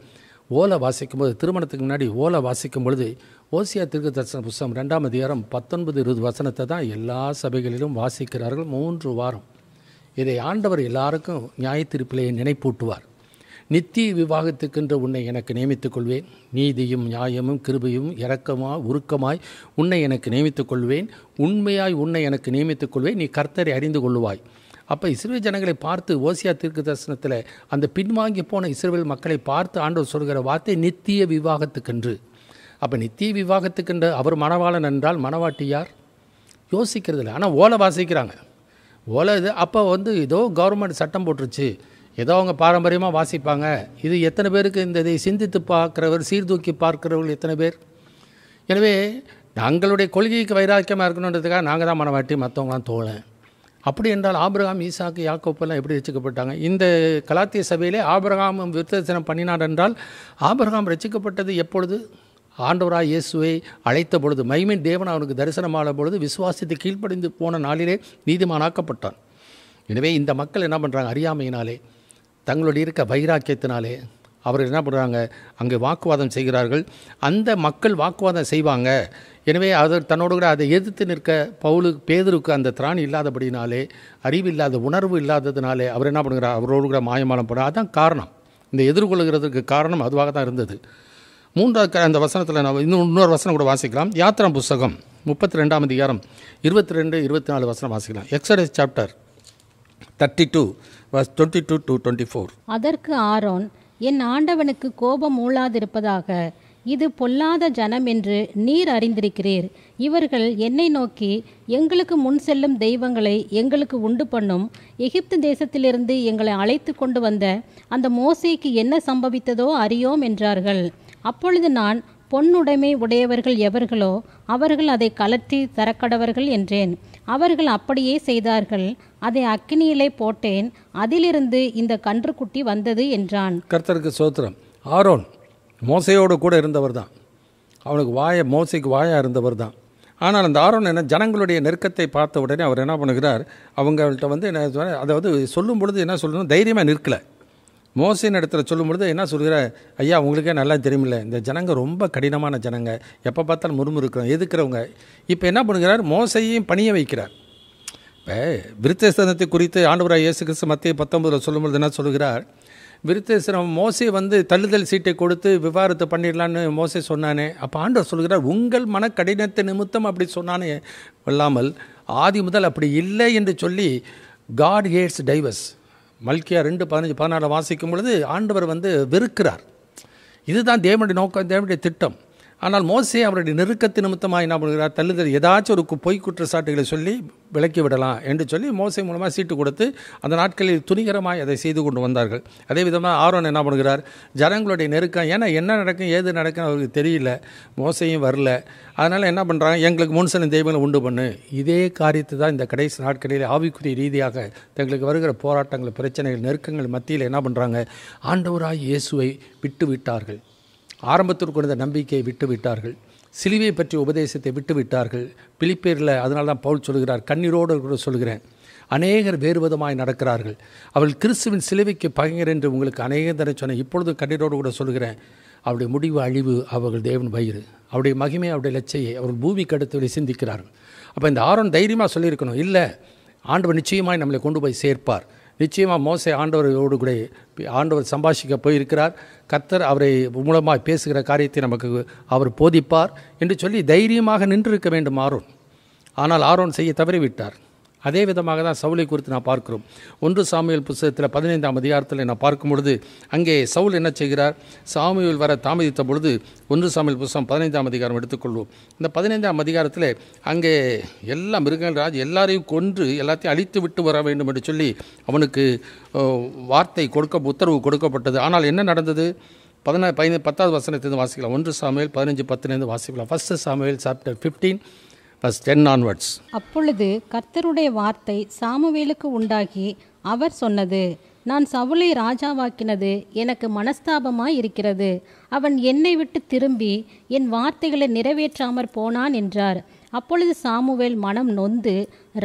ஓலை வாசிக்கும்போது, திருமணத்துக்கு முன்னாடி ஓலை வாசிக்கும் பொழுது ஓசியா தீர்க்கதரிசன புத்தகம் 2ஆம் அதிகாரம் 19-20 வசனத்தை தான் எல்லா சபைகளிலும் வாசிக்கிறார்கள் 3 வாரம். இதை ஆண்டவர் எல்லாருக்கும் நியாயத்தீர்ப்பிலே நினைப்பூட்டுவார். நித்திய விவாகத்துக்கென்று உன்னை எனக்கு நியமித்துக் கொள்வேன், நீதியும் நியாயமும் கிருபையும் இரக்கமாய் உருக்கமாய் உன்னை எனக்கு நியமித்துக் கொள்வேன், உண்மையாய் உன்னை எனக்கு நியமித்துக் கொள்வேன், நீ கர்த்தரை அறிந்து கொள்ளுவாய். அப்போ இஸ்ரவேல் ஜனங்களை பார்த்து ஓசியா தீர்க்க தரிசனத்தில் அந்த பின்வாங்கி போன இஸ்ரவேல் மக்களை பார்த்து ஆண்டவர் சொல்கிற வார்த்தை நித்திய விவாகத்துக்கென்று. அப்போ நித்திய விவாகத்துக்கென்று அவர் மணவாளன் என்றால் மணவாட்டி யார்? யோசிக்கிறது இல்லை. ஆனால் ஓலை வாசிக்கிறாங்க. ஓலை இது அப்போ ஏதோ கவர்மெண்ட் சட்டம் போட்டுருச்சு, ஏதோ அவங்க பாரம்பரியமாக வாசிப்பாங்க. இது எத்தனை பேருக்கு இந்த இதை சிந்தித்து பார்க்குறவர், சீர்தூக்கி பார்க்கிறவர்கள் எத்தனை பேர்? எனவே நாங்களுடைய கொள்கைக்கு வைராக்கியமாக இருக்கணுன்றதுக்காக நாங்கள் தான் மனவாட்டி, மற்றவங்களாம் தோழன். அப்படி என்றால் ஆபிரகாம், ஈசாக்கு, யாக்கோப்பெல்லாம் எப்படி ரட்சிக்கப்பட்டாங்க? இந்த கலாத்திய சபையிலே ஆபிரகாம் விருத்தசனம் பண்ணினார் என்றால் ஆபிரகாம் ரட்சிக்கப்பட்டது எப்பொழுது? ஆண்டவராய் இயேசுவை அழைத்த பொழுது, மகிமையின் தேவன் அவனுக்கு தரிசனமான பொழுது விசுவாசித்து கீழ்ப்படிந்து போன நாளிலே நீதிமானாக்கப்பட்டான். எனவே இந்த மக்கள் என்ன பண்ணுறாங்க, அறியாமையினாலே தங்களுடைய இருக்க வைராக்கியத்தினாலே அவர்கள் என்ன பண்ணுறாங்க, அங்கே வாக்குவாதம் செய்கிறார்கள். அந்த மக்கள் வாக்குவாதம் செய்வாங்க. எனவே அவர் தன்னோடு கூட அதை எதிர்த்து நிற்க பேதுருக்கு அந்த திராணி இல்லாதபடினாலே, அறிவு இல்லாத உணர்வு இல்லாததுனாலே அவர் என்ன பண்ணுகிறார், அவரோடு கூட மாயமாலம் போனார். அதுதான் காரணம். இந்த எதிர்கொள்கிறதுக்கு காரணம் அதுவாக தான் இருந்தது. 3வது அந்த வசனத்தில் நான் இன்னொரு வசனம் கூட வாசிக்கலாம். யாத்திராம் புஸ்தகம் 32ஆம் அதிகாரம் 22-24 வசனம் வாசிக்கலாம். Exodus chapter 32 verse 22-24. அதற்கு ஆரோன், என் ஆண்டவனுக்கு கோபம் மூளாதிருப்பதாக, இது பொல்லாத ஜனம் என்று நீர் அறிந்திருக்கிறீர். இவர்கள் என்னை நோக்கி, எங்களுக்கு முன் செல்லும் தெய்வங்களை எங்களுக்கு உண்டு பண்ணும், எகிப்து தேசத்திலிருந்து எங்களை அழைத்து கொண்டு வந்த அந்த மோசேக்கு என்ன சம்பவித்ததோ அறியோம் என்றார்கள். அப்பொழுது நான், பொன்னுடைமை உடையவர்கள் எவர்களோ அவர்கள் அதை கலற்றி தரக்கடவர்கள் என்றேன். அவர்கள் அப்படியே செய்தார்கள். அதை அக்கினியிலே போட்டேன், அதிலிருந்து இந்த கன்றுக்குட்டி வந்தது என்றான். கர்த்தருக்கு ஸ்தோத்திரம். ஆரோன் மோசையோடு கூட இருந்தவர் தான், அவனுக்கு மோசைக்கு வாயாக இருந்தவர் தான். ஆனால் அந்த ஆரோன் என்ன, ஜனங்களுடைய நெருக்கத்தை பார்த்த உடனே அவர் என்ன பண்ணுகிறார், அவங்கள்ட்ட என்ன, அதாவது சொல்லும் பொழுது என்ன சொல்லணும், தைரியமாக நிற்கலை. மோசையின் இடத்துல சொல்லும் பொழுது என்ன சொல்கிற, ஐயா உங்களுக்கே நல்லா தெரியுமில்ல, இந்த ஜனங்க ரொம்ப கடினமான ஜனங்க, எப்போ பார்த்தாலும் முறுமுறுக்கிறோம், எதுக்கிறவங்க. இப்போ என்ன பண்ணுகிறார், மோசையையும் பணிய வைக்கிறார். இப்போ விருத்தசனத்தை குறித்து ஆண்டவராய் இயேசு கிறிஸ்து மத்திய 19 சொல்லும்பொழுது என்ன சொல்கிறார், விருத்தசனம் மோசை தள்ளுதல் சீட்டை கொடுத்து விவாகரத்து பண்ணிடலான்னு மோசை சொன்னானே. அப்போ ஆண்டவர் சொல்கிறார், உங்கள் மன கடினத்தை நிமித்தம் அப்படி சொன்னானே இல்லாமல் ஆதி முதல் அப்படி இல்லை என்று சொல்லி காட் ஹேட்ஸ் டைவர்ஸ். மல்கியா 2:15-16 வாசிக்கும் பொழுது ஆண்டவர் வெறுக்கிறார். இதுதான் தேவனுடைய நோக்கம், தேவனுடைய திட்டம். ஆனால் மோசே அவருடைய நெருக்கத்து நிமித்தமாக என்ன பண்ணுகிறார், தள்ளுதல் ஏதாச்சும் ஒரு பொய் குற்றச்சாட்டுகளை சொல்லி விலக்கி விடலாம் என்று சொல்லி மோசை மூலமாக சீட்டு கொடுத்து அந்த நாட்களில் துணிகரமாய் அதை செய்து கொண்டு வந்தார்கள். அதே விதமாக ஆரோன் என்ன பண்ணுகிறார், ஜனங்களுடைய நெருக்கம், ஏன்னா என்ன நடக்கும் ஏது நடக்கும் அவருக்கு தெரியல, மோசையும் வரல. அதனால் என்ன பண்ணுறாங்க, எங்களுக்கு முன் செல்லும் தெய்வங்களை உண்டு பண்ணு. இதே காரியத்தை தான் இந்த கடைசி நாட்களில் ஆவிக்குரிய ரீதியாக தங்களுக்கு வருகிற போராட்டங்கள், பிரச்சனைகள், நெருக்கங்கள் மத்தியில் என்ன பண்ணுறாங்க, ஆண்டவராய் இயேசுவை விட்டு விட்டார்கள். ஆரம்பத்திற்கு இருந்த நம்பிக்கையை விட்டு விட்டார்கள். சிலுவையை பற்றிய உபதேசத்தை விட்டு விட்டார்கள். பிலிப்பியரில் அதனால தான் பவுல் சொல்கிறார், கண்ணீரோடு கூட சொல்கிறேன், அநேகர் வேறு விதமாய் நடக்கிறார்கள், அவள் கிறிஸ்துவின் சிலுவைக்கு பகைஞர் என்று உங்களுக்கு அநேக தடவை சொன்னேன், இப்பொழுது கண்ணீரோடு கூட சொல்கிறேன். அவருடைய முடிவு அழிவு அவர்கள் தேவன் வயிறு, அவருடைய மகிமை அவருடைய லட்சையை அவர்கள் பூமிக்கு அடுத்து சிந்திக்கிறார்கள். அப்போ இந்த ஆரோன் தைரியமாக சொல்லியிருக்கணும், இல்லை ஆண்டவர் நிச்சயமாய் நம்மளை கொண்டு போய் சேர்ப்பார், நிச்சயமாக மோசே ஆண்டவரோடு கூட ஆண்டவர் சம்பாஷிக்க போயிருக்கிறார், கர்த்தர் அவரை மூலமாக பேசுகிற காரியத்தை நமக்கு அவர் போதிப்பார் என்று சொல்லி தைரியமாக நின்றிருக்க வேண்டும் ஆரோன். ஆனால் ஆரோன் செய்ய தவறிவிட்டார். அதே விதமாக தான் சவுலை குறித்து நான் பார்க்கிறோம். 1 சாமுவேல் புத்தகத்தில் 15ஆம் அதிகாரத்தில் நான் பார்க்கும் பொழுது அங்கே சவுல் என்ன செய்கிறார், சாமுவேல் வர தாமதித்த பொழுது 1 சாமுவேல் புத்தகம் 15ஆம் அதிகாரம் எடுத்துக்கொள்வோம். இந்த 15ஆம் அதிகாரத்தில் அங்கே எல்லா மிருகங்கள் ராஜ் எல்லாரையும் கொன்று எல்லாத்தையும் அழித்து விட்டு வர வேண்டும் என்று சொல்லி அவனுக்கு வார்த்தை உத்தரவு கொடுக்கப்பட்டது. ஆனால் என்ன நடந்தது? 10வது வசனத்திலிருந்து வாசிக்கலாம். 1 சாமுவேல் 15:10 வாசிக்கலாம். 1 சாமுவேல் சாப்டர் 15 verse 10 onwards. அப்பொழுது கர்த்தருடைய வார்த்தை சாமுவேலுக்கு உண்டாகி அவர் சொன்னது, நான் சவுலை ராஜாவாக்கினது எனக்கு மனஸ்தாபமாய் இருக்கிறது. அவன் என்னை விட்டு திரும்பி என் வார்த்தைகளை நிறைவேற்றாமற் போனான் என்றார். அப்பொழுது சாமுவேல் மனம் நொந்து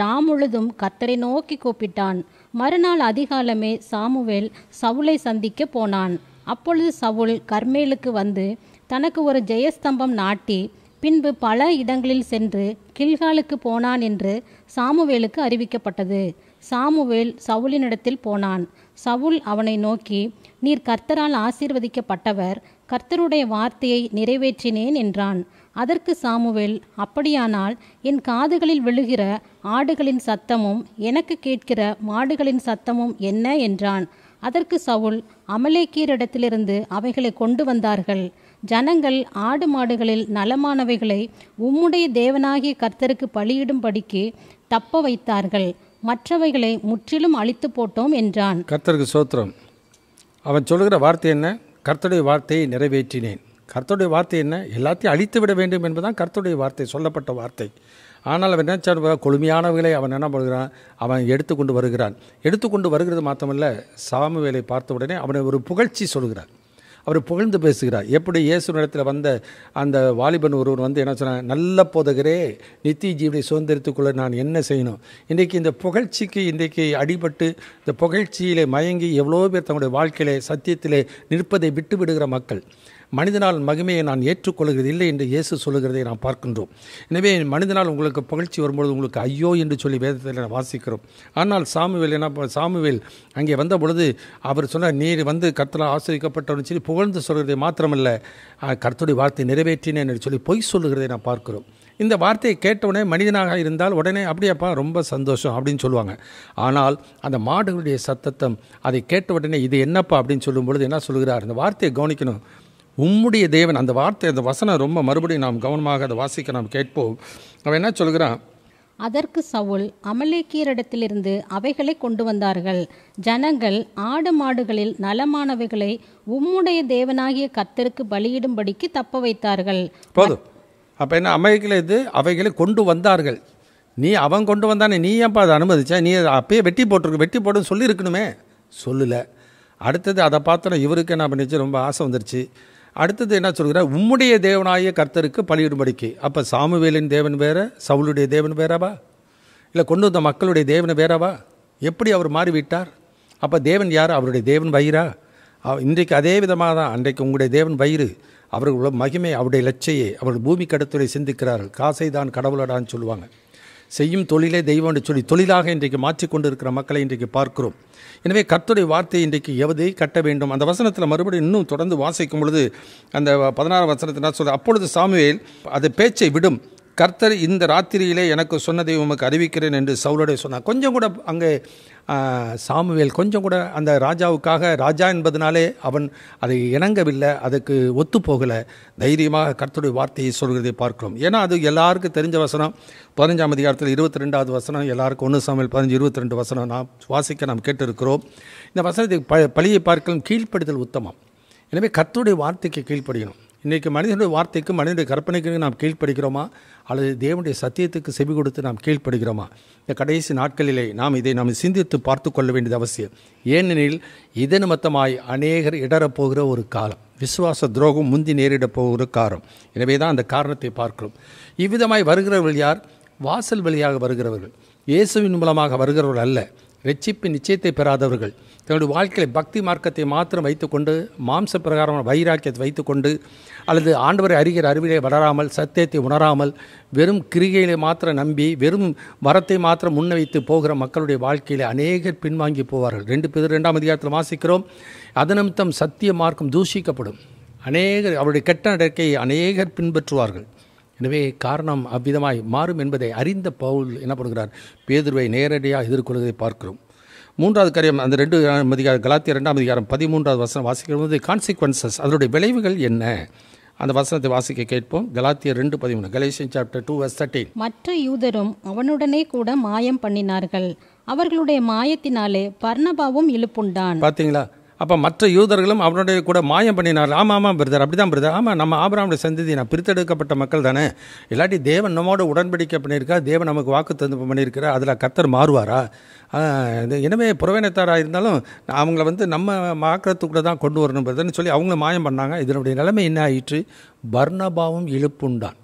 ராமுழுதும் கர்த்தரை நோக்கி கூப்பிட்டான். மறுநாள் அதிகாலமே சாமுவேல் சவுலை சந்திக்க போனான். அப்பொழுது சவுல் கர்மேலுக்கு வந்து தனக்கு ஒரு ஜெயஸ்தம்பம் நாட்டி பின்பு பல இடங்களில் சென்று கில்காலுக்கு போனான் என்று சாமுவேலுக்கு அறிவிக்கப்பட்டது. சாமுவேல் சவுலினிடத்தில் போனான். சவுல் அவனை நோக்கி, நீர் கர்த்தரால் ஆசீர்வதிக்கப்பட்டவர், கர்த்தருடைய வார்த்தையை நிறைவேற்றினேன் என்றான். அதற்கு சாமுவேல், அப்படியானால் என் காதுகளில் விழுகிற ஆடுகளின் சத்தமும் எனக்கு கேட்கிற மாடுகளின் சத்தமும் என்ன என்றான். அதற்கு சவுல், அமலேக்கியரிடத்திலிருந்து அவைகளை கொண்டு வந்தார்கள். ஜனங்கள் ஆடு மாடுகளில் நலமானவைகளை உம்முடைய தேவனாகிய கர்த்தருக்கு பலியிடும்படிக்கு தப்ப வைத்தார்கள், மற்றவைகளை முற்றிலும் அழித்து போட்டோம் என்றான். கர்த்தருக்கு ஸ்தோத்திரம். அவன் சொல்லுகிற வார்த்தை என்ன? கர்த்தருடைய வார்த்தையை நிறைவேற்றினேன். கர்த்தருடைய வார்த்தை என்ன? எல்லாத்தையும் அழித்து விட வேண்டும் என்பதுதான் கர்த்தருடைய வார்த்தை, சொல்லப்பட்ட வார்த்தை. ஆனால் அவன் என்ன கொழுமையானவர்களை அவன் என்ன பண்ணுகிறான்? அவன் எடுத்துக்கொண்டு வருகிறது மாத்திரமல்ல, சாமுவேலை பார்த்த உடனே அவனை ஒரு புகழ்ச்சி சொல்கிறார், அவர் புகழ்ந்து பேசுகிறார். எப்படி இயேசுவிடத்தில் வந்த அந்த வாலிபன் ஒருவர் வந்து என்ன சொன்னார், நல்ல போதகரே, நித்திய ஜீவனை சுதந்திரத்துக்குள்ளே நான் என்ன செய்யணும்? இன்றைக்கு இந்த புகழ்ச்சிக்கு இன்றைக்கு அடிபட்டு இந்த புகழ்ச்சியிலே மயங்கி எவ்வளோ பேர் தங்களுடைய வாழ்க்கையிலே சத்தியத்திலே நிற்பதை விட்டு விடுகிற மக்கள். மனிதனால் மகிமையை நான் ஏற்றுக்கொள்கிறது இல்லை என்று இயேசு சொல்லுகிறதை நாம் பார்க்கின்றோம். எனவே மனிதனால் உங்களுக்கு புகழ்ச்சி வரும்பொழுது உங்களுக்கு ஐயோ என்று சொல்லி வேதத்தில் வாசிக்கிறோம். ஆனால் சாமுவேல் அங்கே வந்த பொழுது அவர் சொன்னார், நீர் வந்து கர்த்தரால் ஆசீர்வதிக்கப்பட்டவன்னு சொல்லி புகழ்ந்து சொல்கிறதை மாத்திரமல்ல, கர்த்தருடைய வார்த்தை நிறைவேற்றினேன் என்று சொல்லி பொய் சொல்லுகிறதை நாம் பார்க்கிறோம். இந்த வார்த்தையை கேட்டவுடனே மனிதனாக இருந்தால் உடனே அப்படியாப்பா ரொம்ப சந்தோஷம் அப்படின்னு சொல்லுவாங்க. ஆனால் அந்த மாடுகளுடைய சத்தம் அதை கேட்ட உடனே இது என்னப்பா அப்படின்னு சொல்லும் பொழுது என்ன சொல்கிறார்? அந்த வார்த்தையை கவனிக்கணும். உம்முடைய தேவன், அந்த வார்த்தை, அந்த வசனம் ரொம்ப மறுபடியும் நாம் கவனமாக அதை வாசிக்க நாம் கேட்போம். அவன் என்ன சொல்கிறான்? அதற்கு சவுல், அமலேக்கியரிடத்திலிருந்து அவைகளை கொண்டு வந்தார்கள். ஜனங்கள் ஆடு மாடுகளில் நலமானவைகளை உம்முடைய தேவனாகிய கர்த்தருக்கு பலியிடும்படிக்கு தப்ப வைத்தார்கள். போதும். அப்போ என்ன? அவைகளை கொண்டு வந்தார்கள். நீ அவன் கொண்டு வந்தானே, நீ ஏன்ப்பா அதை அனுமதிச்சா? நீ அப்பயே வெட்டி போட்டுன்னு சொல்லியிருக்கணுமே, சொல்லலை. அடுத்தது அதை பார்த்தோன்னா இவருக்கு என்ன பண்ணிச்சு, ரொம்ப ஆசை வந்துருச்சு. அடுத்தது என்ன சொல்கிறார்? உம்முடைய தேவனாகிய கர்த்தருக்கு பலியிடும்படிக்கு. அப்போ சாமுவேலின் தேவன் வேற, சவுலுடைய தேவன் வேறவா? இல்லை கொண்டு வந்த மக்களுடைய தேவன் வேறவா? எப்படி அவர் மாறிவிட்டார்? அப்போ தேவன் யார்? அவருடைய தேவன் வயிறா? இன்றைக்கு அதே விதமாக தான் அன்றைக்கு உங்களுடைய தேவன் வயிறு, அவர்களோட மகிமை, அவருடைய லட்சையை அவர்கள் பூமி கடத்துறை சிந்திக்கிறார்கள். காசை தான் கடவுளடான்னு சொல்லுவாங்க. செய்யும் தொழிலே தெய்வம் என்று சொல்லி தொழிலாக இன்றைக்கு மாற்றிக்கொண்டு இருக்கிற மக்களை இன்றைக்கு பார்க்கிறோம். எனவே கர்த்தருடைய வார்த்தையை இன்றைக்கு எவதை கட்ட வேண்டும். அந்த வசனத்தில் மறுபடியும் இன்னும் தொடர்ந்து வாசிக்கும் பொழுது அந்த 16 வசனத்தில் நான் சொல்கிறேன், அப்பொழுது சாமுவேல் அது பேச்சை விடும், கர்த்தர் இந்த ராத்திரியிலே எனக்கு சொன்னதை உமக்கு அறிவிக்கிறேன் என்று சவுலோட சொன்னார். கொஞ்சம் கூட அங்கே சாமுவேல் கொஞ்சம் கூட அந்த ராஜாவுக்காக, ராஜா என்பதனாலே அவன் அதை இணங்கவில்லை, அதுக்கு ஒத்து போகலை. தைரியமாக கர்த்தருடைய வார்த்தையை சொல்கிறதை பார்க்கிறோம். ஏன்னா அது எல்லாருக்கும் தெரிஞ்ச வசனம். 15ஆம் அதிகாரத்தில் 22வது வசனம் எல்லாருக்கும் 1 சாமுவேல் 15:22 வசனம் நாம் வாசிக்க நாம் கேட்டிருக்கிறோம். இந்த வசனத்துக்கு பழியை பார்க்கலாம் கீழ்ப்படுதல் உத்தமம். எனவே கர்த்தருடைய வார்த்தைக்கு கீழ்ப்படியணும். இன்றைக்கு மனிதனுடைய வார்த்தைக்கு, மனிதனுடைய கற்பனைக்கு நாம் கீழ்ப்படுகிறோமா, அல்லது தேவனுடைய சத்தியத்துக்கு செவி கொடுத்து நாம் கீழ்ப்படுகிறோமா? இந்த கடைசி நாட்களிலே நாம் சிந்தித்து பார்த்து கொள்ள வேண்டியது அவசியம். ஏனெனில் இது நிமித்தமாய் அநேகர் இடரப்போகிற ஒரு காலம், விசுவாச துரோகம் முந்தி நேரிடப் போகிற காலம். எனவே தான் அந்த காரணத்தை பார்க்கிறோம். இவ்விதமாய் வருகிறவர்கள் யார்? வாசல் வழியாக வருகிறவர்கள், இயேசுவின் மூலமாக வருகிறவர்கள் அல்ல. ரட்சிப்பின் நிச்சயத்தை பெறாதவர்கள், தன்னுடைய வாழ்க்கையில் பக்தி மார்க்கத்தை மாத்திரம் வைத்துக்கொண்டு, மாம்ச பிரகாரமான வைராக்கியத்தை வைத்துக்கொண்டு, அல்லது ஆண்டவரை அறிகிற அறிவிலே வளராமல், சத்தியத்தை உணராமல், வெறும் கிரிகையிலே மாத்திரம் நம்பி, வெறும் வரத்தை மாத்திரம் முன்வைத்து போகிற மக்களுடைய வாழ்க்கையில் அநேகர் பின்வாங்கி போவார்கள். 2 பேதுரு 2ஆம் அதிகாரத்தில் வாசிக்கிறோம், அது நிமித்தம் சத்திய மார்க்கம் தூஷிக்கப்படும், அநேகர் அவருடைய கெட்ட நடக்கையை அநேகர் பின்பற்றுவார்கள். எனவே காரணம் அவ்விதமாய் மாறும் என்பதை அறிந்த பவுல் என்ன பண்ணுகிறார், பேதுருவை நேரடியாக எதிர்கொள்வதை பார்க்கிறோம். 3வது காரியம், அந்த 2ஆம் அதிகாரம், கலாத்தியர் 2ஆம் அதிகாரம் 13வது வசனம் வாசிக்கும்போது கான்சிக்வன்சஸ், அதனுடைய விளைவுகள் என்ன, அந்த வசனத்தை வாசிக்க கேட்போம். கலாத்தியர் 2:13, கலேஷியன் சாப்டர் 2:13. மற்ற யூதரும் அவனுடனே கூட மாயம் பண்ணினார்கள், அவர்களுடைய மாயத்தினாலே பர்னபாவும் இழுப்புண்டான். பார்த்தீங்களா? அப்போ மற்ற யூதர்களும் அவனுடைய கூட மாயம் பண்ணினார்கள். ஆமாம் பிரதர், அப்படி தான் பிரதர், ஆமாம் நம்ம ஆபிரகாமுடைய சந்ததி, நான் பிரித்தெடுக்கப்பட்ட மக்கள் தானே, இல்லாட்டி தேவன் நம்மோட உடன்படிக்கை பண்ணியிருக்கா, தேவன் நமக்கு வாக்கு தந்து பண்ணியிருக்கிறா, அதில் கர்த்தர் மாறுவாரா? எனவே புறவினத்தாராக இருந்தாலும் அவங்கள நம்ம மாக்கிறதுக்குள்ளே தான் கொண்டு வரணும் பிரதர்னு சொல்லி அவங்கள மாயம் பண்ணாங்க. இதனுடைய நிலைமை என்ன ஆயிற்று, பர்னபாவும் இழுப்புண்டான்.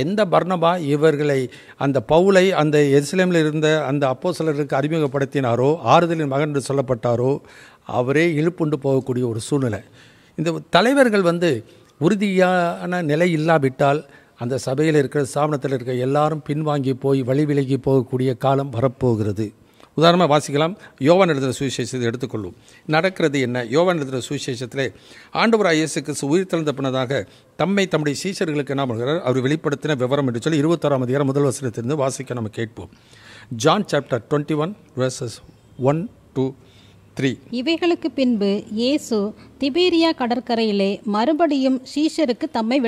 எந்த பர்னபா இவர்களை, அந்த பவுலை அந்த எருசலேமில் இருந்த அந்த அப்போஸ்தலருக்கு அறிமுகப்படுத்தினாரோ, ஆறுதலின் மகன் என்று சொல்லப்பட்டாரோ, அவரே இழுப்புண்டு போகக்கூடிய ஒரு சூழ்நிலை. இந்த தலைவர்கள் உறுதியான நிலை இல்லாவிட்டால் அந்த சபையில் இருக்கிற, ஸ்தாபனத்தில் இருக்கிற எல்லாரும் பின்வாங்கி போய் வழி விலகி போகக்கூடிய காலம் வரப்போகிறது. உதாரணமாக வாசிக்கலாம், யோவான் எழுதின சுவிசேஷத்தை எடுத்துக்கொள்ளும். நடக்கிறது என்ன? யோவான் எழுதின சுவிசேஷத்திலே ஆண்டவராகிய இயேசு கிறிஸ்து உயிர்த்தெழுந்த பின்னதாக தம்முடைய சீஷர்களுக்கு என்ன பண்ணுகிறார், அவர் வெளிப்படுத்தின விவரம் என்று சொல்லி 21ஆம் அதிகாரம் 1 வசனத்திலிருந்து வாசிக்க நம்ம கேட்போம். John chapter 21 verses 1-3. இவைகளுக்கு பின்பு இயேசு திபேரியா கடற்கரையிலே மறுபடியும் சீஷருக்கு தம்மை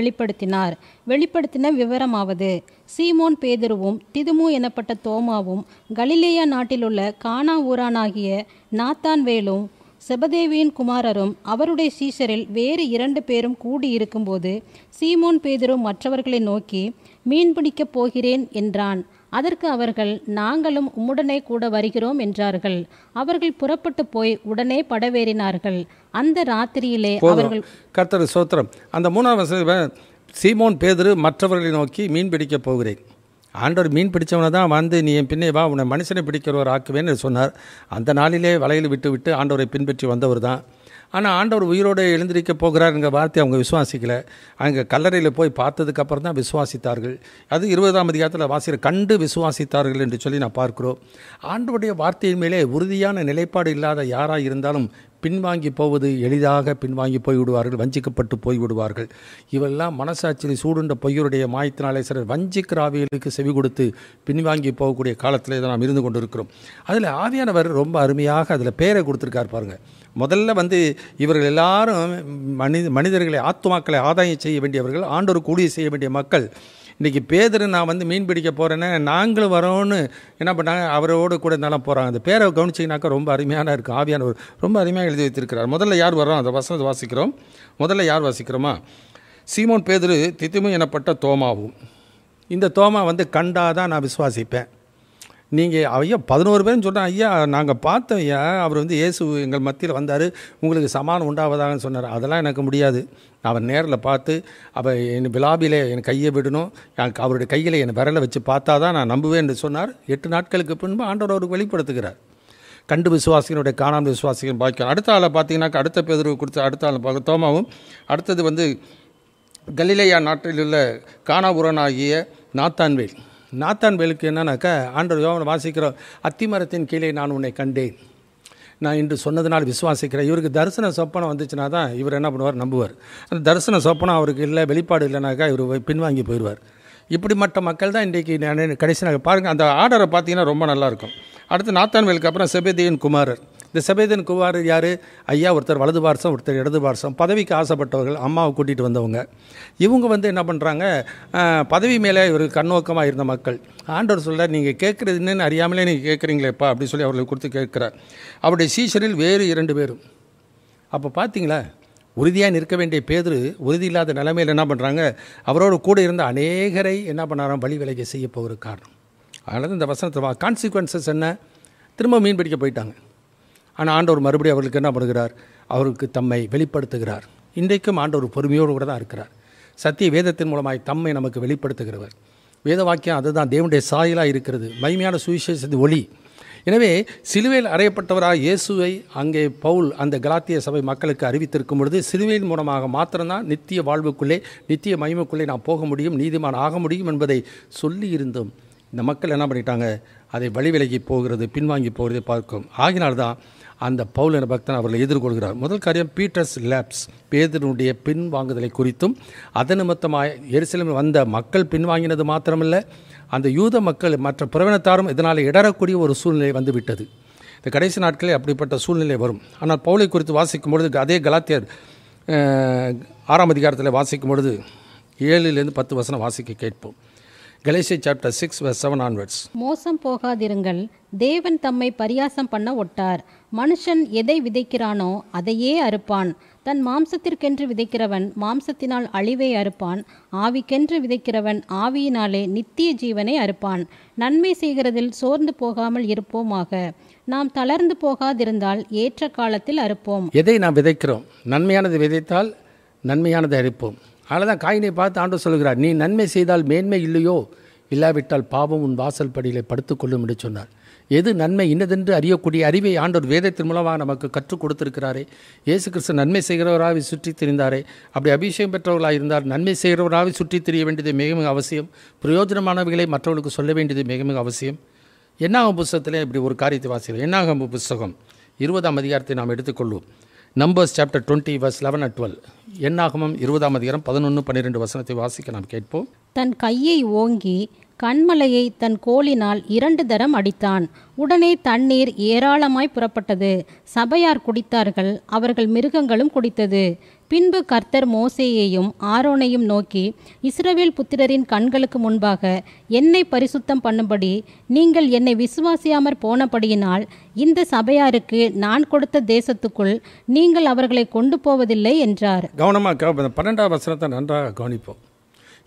வெளிப்படுத்தின விவரமாவது, சீமோன் பேதுருவும் திதுமு எனப்பட்ட தோமாவும் கலிலேயா நாட்டிலுள்ள கானா ஊரானாகிய நாத்தான்வேலும் செபதேவியின் குமாரரும் அவருடைய சீஷரில் வேறு 2 பேரும் கூடியிருக்கும்போது சீமோன் பேதுரு மற்றவர்களை நோக்கி, மீன்பிடிக்கப் போகிறேன் என்றான். அதற்கு அவர்கள், நாங்களும் உம்முடனே கூட வருகிறோம் என்றார்கள். அவர்கள் புறப்பட்டு போய் உடனே படவேறினார்கள். அந்த ராத்திரியிலே அவர்கள், கர்த்தர் ஸ்தோத்திரம். அந்த 3ஆம் வசனம், சீமோன் பேதுரு மற்றவர்களை நோக்கி மீன் பிடிக்கப் போகிறேன். ஆண்டவர் மீன் பிடிச்சவனை தான் நீ என் பின்னே வா, உன்னை மனுஷனை பிடிக்கிறவர் ஆக்குவேன்னு சொன்னார். அந்த நாளிலே வலையில் விட்டு ஆண்டவரை பின்பற்றி வந்தவர் தான். ஆனால் ஆண்டவர் உயிரோடு எழுந்திருக்க போகிறாருங்கிற வார்த்தை அவங்க விசுவாசிக்கலை. அங்கே கல்லறையில் போய் பார்த்ததுக்கப்புறம் தான் விசுவாசித்தார்கள். அது 20ஆம் அதிகாரத்தில் வாசிக்கிற, கண்டு விசுவாசித்தார்கள் என்று சொல்லி நான் பார்க்கிறோம். ஆண்டவருடைய வார்த்தையின் மேலே உறுதியான நிலைப்பாடு இல்லாத யாராக இருந்தாலும் பின்வாங்கி போவது எளிதாக பின்வாங்கி போய்விடுவார்கள், வஞ்சிக்கப்பட்டு போய்விடுவார்கள். இவெல்லாம் மனசாட்சியில் சூடுண்ட பொய்யருடைய மாயத்தினாலே சிலர் வஞ்சிக்கிற ஆவிகளுக்கு செவி கொடுத்து பின்வாங்கி போகக்கூடிய காலத்தில் தான் நாம் இருந்து கொண்டு இருக்கிறோம். அதில் ஆவியானவர் ரொம்ப அருமையாக அதில் பேரை கொடுத்துருக்கார் பாருங்கள். முதல்ல இவர்கள் எல்லாரும் மனிதர்களை, ஆத்துமாக்களை ஆதாயம் செய்ய வேண்டியவர்கள், ஆண்டவர் கூலியை செய்ய வேண்டிய மக்கள். இன்றைக்கி பேதுரு நான் மீன் பிடிக்க போகிறேன்னு நாங்களும் வரோன்னு என்ன பண்ணாங்க, அவரோடு கூட இருந்தாலும் போகிறாங்க. அந்த பேரை கவனிச்சிங்கனாக்கா ரொம்ப அருமையான இருக்கும். ஆவியானவர் ரொம்ப அருமையாக எழுதி வைத்திருக்கிறார். முதல்ல யார் வரோம், அந்த வசனத்தை வாசிக்கிறோம். முதல்ல யார் வாசிக்கிறோமா, சீமோன் பேதுரு திதுமு எனப்பட்ட தோமாவும். இந்த தோமா கண்டாதான் நான் விசுவாசிப்பேன். நீங்கள் ஐயா 11 பேரும் சொல்கிறேன், ஐயா நாங்கள் பார்த்தோம் ஐயா, அவர் இயேசு எங்கள் மத்தியில் வந்தார், உங்களுக்கு சமானம் உண்டாவதாகன்னு சொன்னார். அதெல்லாம் எனக்கு முடியாது. அவர் நேரில் பார்த்து அவர் என் விழாவிலே என் கையை விடணும், அவருடைய கையில் என் விரலை வச்சு பார்த்தா தான் நான் நம்புவேன் என்று சொன்னார். 8 நாட்களுக்கு பின்பு ஆண்டவர் அவருக்கு வெளிப்படுத்துகிறார். கண்டு விசுவாசிகளுடைய காணாமல் விசுவாசிகள் பாக்கியம். அடுத்த ஆளை பார்த்தீங்கன்னாக்கா, அடுத்த பேதுரு கொடுத்த அடுத்த ஆளை பார்க்க தோமாவும். அடுத்தது கலிலேயா நாட்டில் உள்ள கானாபுரனாகிய நாத்தான்வேலுக்கு என்னன்னாக்கா, ஆண்டவர் யோவானை வாசிக்கிறோம், அத்திமரத்தின் கீழே நான் உன்னை கண்டேன், நான் இன்று சொன்னதுனால் விசுவாசிக்கிறேன். இவருக்கு தரிசன சொப்பனம் வந்துச்சுன்னா தான் இவர் என்ன பண்ணுவார், நம்புவார். அந்த தரிசன சொப்பனம் அவருக்கு இல்லை, வெளிப்பாடு இல்லைனாக்கா இவர் பின்வாங்கி போயிடுவார். இப்படிப்பட்ட மக்கள் தான் இன்றைக்கி கடைசி நாள் பாருங்கள். அந்த ஆர்டரை பார்த்தீங்கன்னா ரொம்ப நல்லாயிருக்கும். அடுத்து நாத்தான்வேலுக்கு அப்புறம் செபதேவியின் குமாரர். இந்த செபதேவியின் குமாரர் யார், ஐயா ஒருத்தர் வலது பார்சம், ஒருத்தர் இடது பார்சம், பதவிக்கு ஆசைப்பட்டவர்கள், அம்மாவை கூட்டிகிட்டு வந்தவங்க. இவங்க என்ன பண்ணுறாங்க, பதவி மேலே இவர் கண்ணோக்கமாக இருந்த மக்கள். ஆண்டவர் சொல்கிறார், நீங்கள் கேட்குறது என்னன்னு அறியாமலே நீங்கள் கேட்குறீங்களேப்பா அப்படின்னு சொல்லி அவர்களுக்கு கொடுத்து கேட்குறார். அவருடைய சீஷரில் வேறு 2 பேரும். அப்போ பார்த்தீங்களா, உறுதியாக நிற்க வேண்டிய பேதுரு உறுதி இல்லாத நிலைமையில் என்ன பண்ணுறாங்க, அவரோடு கூட இருந்த அநேகரை என்ன பண்ணாராம், வழி விலகி செய்ய போகிற காரணம். அதனால் இந்த வசனத்தில் கான்சிக்வன்சஸ் என்ன, திரும்ப மீன் பிடிக்க போயிட்டாங்க. ஆனால் ஆண்டவர் மறுபடியும் அவர்களுக்கு என்ன பண்ணுகிறார், அவருக்கு தம்மை வெளிப்படுத்துகிறார். இன்றைக்கும் ஆண்டவர் பொறுமையோடு கூட தான் இருக்கிறார். சத்திய வேதத்தின் மூலமாய் தம்மை நமக்கு வெளிப்படுத்துகிறவர். வேத வாக்கியம் அதுதான் தேவனுடைய சாயலாக இருக்கிறது. மகிமையான சுவிசேஷத்தின் ஒளி. எனவே சிலுவையில் அறையப்பட்டவராக இயேசுவை அங்கே பவுல் அந்த கலாத்திய சபை மக்களுக்கு அறிவித்திருக்கும் பொழுது சிலுவையின் மூலமாக மாத்திரம்தான் நித்திய வாழ்வுக்குள்ளே நித்திய மகிமைக்குள்ளே நான் போக முடியும், நீதிமான் ஆக முடியும் என்பதை சொல்லி இருந்தோம். இந்த மக்கள் என்ன பண்ணிட்டாங்க? அதை வழிவிலகி போகிறது, பின்வாங்கி போகிறதை பார்க்கும். ஆகினால்தான் அந்த பவுல் என பக்தன் அவர்களை எதிர்கொள்கிறார். முதல் காரியம் பீட்டர்ஸ் லேப்ஸ், பேதுருடைய பின்வாங்குதலை குறித்தும் அதன் நிமித்தமாக எருசலேமில் வந்த மக்கள் பின்வாங்கினது மாத்திரமல்ல, அந்த யூத மக்கள் மற்ற புறவினத்தாரும் இதனால் இடரக்கூடிய ஒரு சூழ்நிலை வந்துவிட்டது. இந்த கடைசி நாட்களில் அப்படிப்பட்ட சூழ்நிலை வரும். ஆனால் பவுலை குறித்து வாசிக்கும் பொழுது அதே கலாத்தியர் 6ஆம் அதிகாரத்தில் வாசிக்கும் பொழுது 7-10 வசனம் வாசிக்க கேட்போம். கலேசியர் சாப்டர் 6 verse 7 onwards. மோசம் போகாதிருங்கள், தேவன் தம்மை பரியாசம் பண்ண ஒட்டார். மனுஷன் எதை விதைக்கிறானோ அதையே அறுப்பான். தன் மாம்சத்திற்கென்று விதைக்கிறவன் மாம்சத்தினால் அழிவை அறுப்பான், ஆவிக்கென்று விதைக்கிறவன் ஆவியினாலே நித்திய ஜீவனை அறுப்பான். நன்மை செய்கிறதில் சோர்ந்து போகாமல் இருப்போமாக. நாம் தளர்ந்து போகாதிருந்தால் ஏற்ற காலத்தில் அறுப்போம். எதை நாம் விதைக்கிறோம்? நன்மையானது விதைத்தால் நன்மையானதை அறுப்போம். அதனால தான் காயினை பார்த்து ஆண்டவர் சொல்கிறார், நீ நன்மை செய்தால் மேன்மை இல்லையோ, இல்லாவிட்டால் பாவம் உன் வாசல் படியிலே படுத்துக்கொள்ளும் என்று சொன்னார். எது நன்மை இன்னதென்று அறியக்கூடிய அறிவை ஆண்டவர் வேதத்தின் மூலமாக நமக்கு கற்றுக் கொடுத்திருக்கிறாரே. இயேசு கிறிஸ்து நன்மை செய்கிறவராக சுற்றி திரிந்தாரே. அப்படி அபிஷேகம் பெற்றவர்களாக இருந்தால் நன்மை செய்கிறவராக சுற்றி திரிய வேண்டியது மிக மிக அவசியம். பிரயோஜனமானவைகளை மற்றவர்களுக்கு சொல்ல வேண்டியது மிக மிக அவசியம். என்னாகும் புஸ்தகத்திலே இப்படி ஒரு காரியத்தை வாசிக்கிறோம். என்னாகும் புஸ்தகம் 20ஆம் அதிகாரத்தை நாம் எடுத்துக்கொள்வோம். Numbers chapter 20 verse 11 and 12. என்னாகமம் 20ஆம் அதிகாரம் 11-12 வசனத்தை வாசிக்க நாம் கேட்போம். தன் கையை ஓங்கி கண்மலையை தன் கோலினால் 2 தரம் அடித்தான். உடனே தண்ணீர் ஏராளமாய் புறப்பட்டது. சபையார் குடித்தார்கள், அவர்கள் மிருகங்களும் குடித்தது. பின்பு கர்த்தர் மோசேயையும் ஆரோனையும் நோக்கி, இஸ்ரவேல் புத்திரரின் கண்களுக்கு முன்பாக என்னை பரிசுத்தம் பண்ணும்படி நீங்கள் என்னை விசுவாசியாமற் போனபடியினால் இந்த சபையாருக்கு நான் கொடுத்த தேசத்துக்குள் நீங்கள் அவர்களை கொண்டு போவதில்லை என்றார். கவனமாக 12ஆம் வசனத்தை நன்றாக கவனிப்போம்.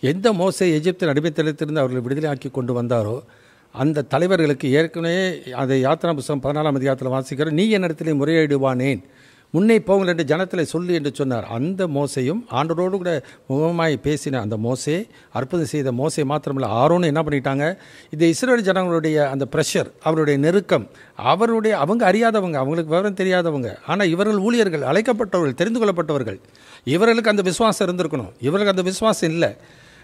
எந்த மோசே எகிப்தின் அடிமைத்தளத்திலிருந்து அவர்களை விடுதலையாக்கி கொண்டு வந்தாரோ அந்த தலைவர்களுக்கு ஏற்கனவே அதை யாத்திரா புஸ்தகம் 14ஆம் அதிகாரத்தில் வாசிக்கிறோம். நீ என்னிடத்திலே முறையிடுவானேன், முன்னே போங்கள் என்று ஜனத்தில் சொல்லு என்று சொன்னார். அந்த மோசையும் ஆண்டவரோடு கூட முகமாய் பேசின அந்த மோசே, அற்புதம் செய்த மோசே மாத்திரமில்லை, ஆரோன்னு என்ன பண்ணிட்டாங்க? இந்த இஸ்ரவேல் ஜனங்களுடைய அந்த ப்ரெஷர், அவருடைய நெருக்கம், அவங்க அறியாதவங்க, அவங்களுக்கு விவரம் தெரியாதவங்க. ஆனால் இவர்கள் ஊழியர்கள், அழைக்கப்பட்டவர்கள், தெரிந்து கொள்ளப்பட்டவர்கள். இவர்களுக்கு அந்த விசுவாசம் இருந்திருக்கணும். இவர்களுக்கு அந்த விசுவாசம் இல்லை.